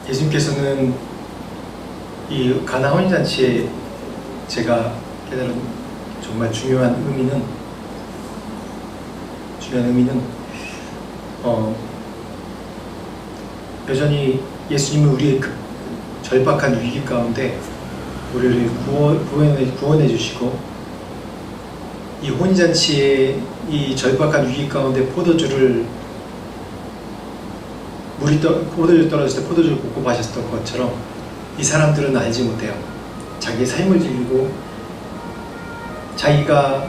예수님께서는 이 가나 혼인잔치에 제가 깨달은 정말 중요한 의미는 여전히 예수님은 우리의 그 절박한 위기 가운데 우리를 구원해 주시고, 이 혼인잔치의 이 절박한 위기 가운데 포도주 떨어질 때 포도주를 붓고 마셨던 것처럼 이 사람들은 알지 못해요. 자기의 삶을 즐기고 자기가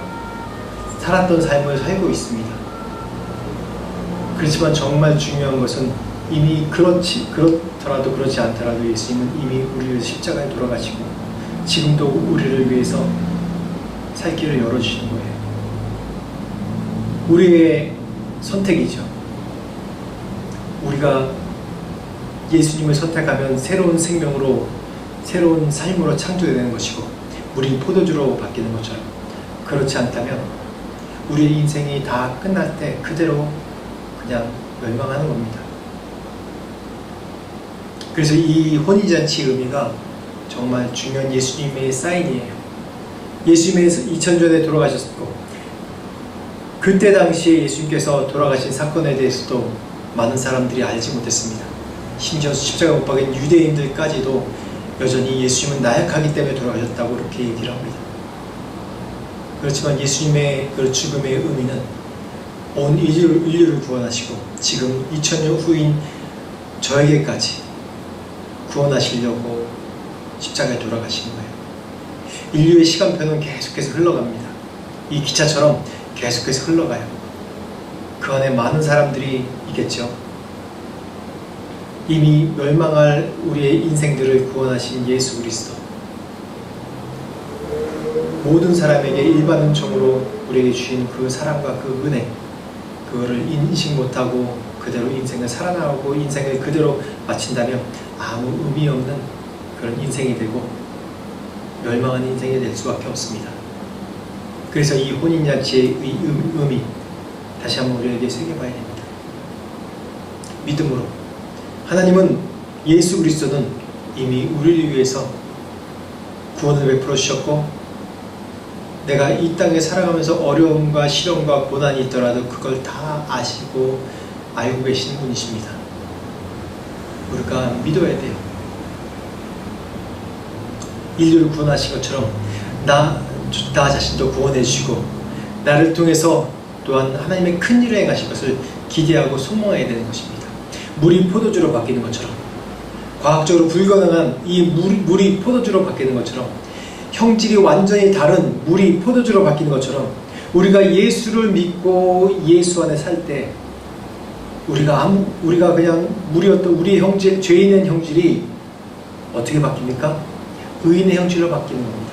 살았던 삶을 살고 있습니다. 그렇지만 정말 중요한 것은 이미 그렇더라도 그렇지 않더라도 예수님은 이미 우리를 십자가에 돌아가시고 지금도 우리를 위해서 살 길을 열어주시는 거예요. 우리의 선택이죠. 우리가 예수님을 선택하면 새로운 생명으로, 새로운 삶으로 창조되는 것이고, 우리 포도주로 바뀌는 것처럼, 그렇지 않다면 우리의 인생이 다 끝날 때 그대로 그냥 멸망하는 겁니다. 그래서 이 혼인잔치 의미가 정말 중요한 예수님의 사인이에요. 예수님이 2000년 전에 돌아가셨고, 그때 당시에 예수님께서 돌아가신 사건에 대해서도 많은 사람들이 알지 못했습니다. 심지어 십자가 못 박인 유대인들까지도 여전히 예수님은 나약하기 때문에 돌아가셨다고 그렇게 얘기를 합니다. 그렇지만 예수님의 그 죽음의 의미는 온 인류를 구원하시고 지금 2000년 후인 저에게까지 구원하시려고 십자가에 돌아가신 거예요. 인류의 시간표는 계속해서 흘러갑니다. 이 기차처럼 계속해서 흘러가요. 그 안에 많은 사람들이 있겠죠. 이미 멸망할 우리의 인생들을 구원하신 예수 그리스도, 모든 사람에게 일반 은총으로 우리에게 주신 그 사랑과 그 은혜, 그거를 인식 못하고 그대로 인생을 살아나가고 인생을 그대로 마친다면 아무 의미 없는 그런 인생이 되고 멸망한 인생이 될 수밖에 없습니다. 그래서 이 혼인잔치의 의미 다시 한번 우리에게 새겨봐야 됩니다. 믿음으로 하나님은 예수 그리스도는 이미 우리를 위해서 구원을 베풀어 주셨고, 내가 이 땅에 살아가면서 어려움과 시련과 고난이 있더라도 그걸 다 아시고 알고 계시는 분이십니다. 우리가 믿어야 돼요. 인류를 구원하신 것처럼 나 자신도 구원해 주시고 나를 통해서 또한 하나님의 큰 일을 행하실 것을 기대하고 소망해야 되는 것입니다. 물이 포도주로 바뀌는 것처럼, 과학적으로 불가능한 이 물이 포도주로 바뀌는 것처럼, 형질이 완전히 다른 물이 포도주로 바뀌는 것처럼, 우리가 예수를 믿고 예수 안에 살 때 우리가 그냥 물이었던 우리의 형질, 죄인의 형질이 어떻게 바뀝니까? 의인의 형질로 바뀌는 겁니다.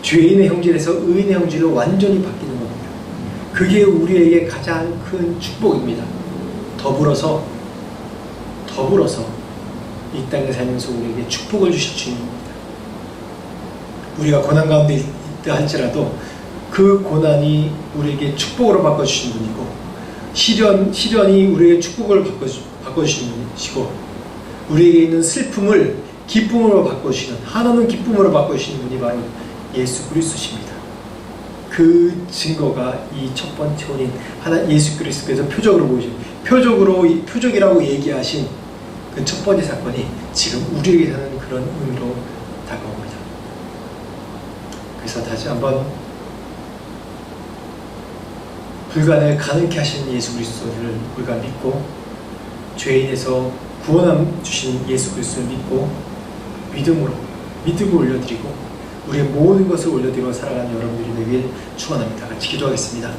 죄인의 형질에서 의인의 형질로 완전히 바뀌는 겁니다. 그게 우리에게 가장 큰 축복입니다. 더불어서 이 땅에 살면서 우리에게 축복을 주실 주님입니다. 우리가 고난 가운데 있다 할지라도 그 고난이 우리에게 축복으로 바꿔주신 분이고, 시련이 우리에게 축복을 바꿔주신 분이시고, 우리에게 있는 슬픔을 기쁨으로 바꿔주시는, 한없는 기쁨으로 바꿔주시는 분이 바로 예수 그리스도십니다. 그 증거가 이 첫 번째 혼인, 예수 그리스도께서 표적으로 보여주신, 표적이라고 얘기하신 그 첫 번째 사건이 지금 우리에게는 그런 의미로 다가옵니다. 그래서 다시 한번 불가능을 가능케 하신 예수 그리스도를 우리가 믿고, 죄인에서 구원함 주신 예수 그리스도를 믿고 믿음을 올려드리고 우리의 모든 것을 올려드리고 살아가는 여러분들이 되길 축원합니다. 같이 기도하겠습니다.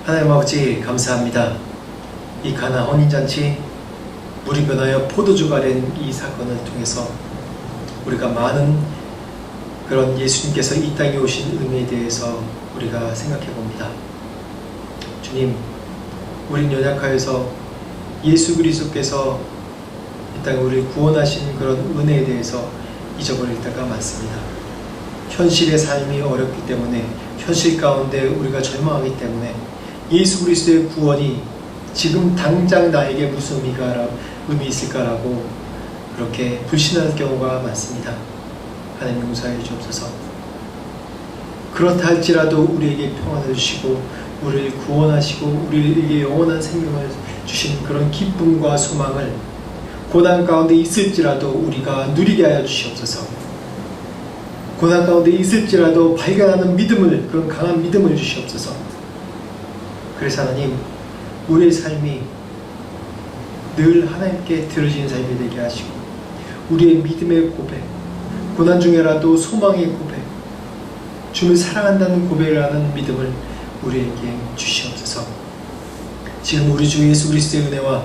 하나님 아버지, 감사합니다. 이 가나 혼인잔치, 물이 변하여 포도주가 된 이 사건을 통해서 우리가 많은 그런 예수님께서 이 땅에 오신 의미에 대해서 우리가 생각해 봅니다. 주님, 우린 연약하여서 예수 그리스도께서 이 땅에 우리를 구원하신 그런 은혜에 대해서 잊어버릴 때가 많습니다. 현실의 삶이 어렵기 때문에, 현실 가운데 우리가 절망하기 때문에 예수 그리스도의 구원이 지금 당장 나에게 무슨 의미 있을까라고 그렇게 불신하는 경우가 많습니다. 하나님 용서해 주옵소서. 그렇다 할지라도 우리에게 평안을 주시고 우리를 구원하시고 우리에게 영원한 생명을 주신 그런 기쁨과 소망을 고난 가운데 있을지라도 우리가 누리게 하여 주시옵소서. 고난 가운데 있을지라도 발견하는 믿음을, 그런 강한 믿음을 주시옵소서. 그래서 하나님, 우리의 삶이 늘 하나님께 들어지는 삶이 되게 하시고 우리의 믿음의 고백, 고난 중에라도 소망의 고백, 주를 사랑한다는 고백을 하는 믿음을 우리에게 주시옵소서. 지금 우리 주 예수 그리스도의 은혜와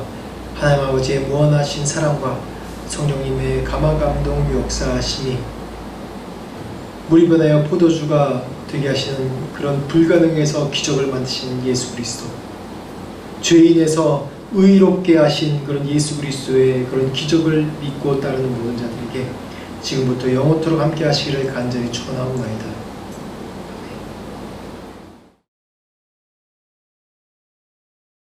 하나님 아버지의 무한하신 사랑과 성령님의 감화감동 역사하심이 물이 변하여 포도주가 되게 하시는 그런 불가능에서 기적을 만드시는 예수 그리스도, 죄인에서 의롭게 하신 그런 예수 그리스도의 그런 기적을 믿고 따르는 모든 자들에게 지금부터 영원토록 함께 하시기를 간절히 축원하옵나이다.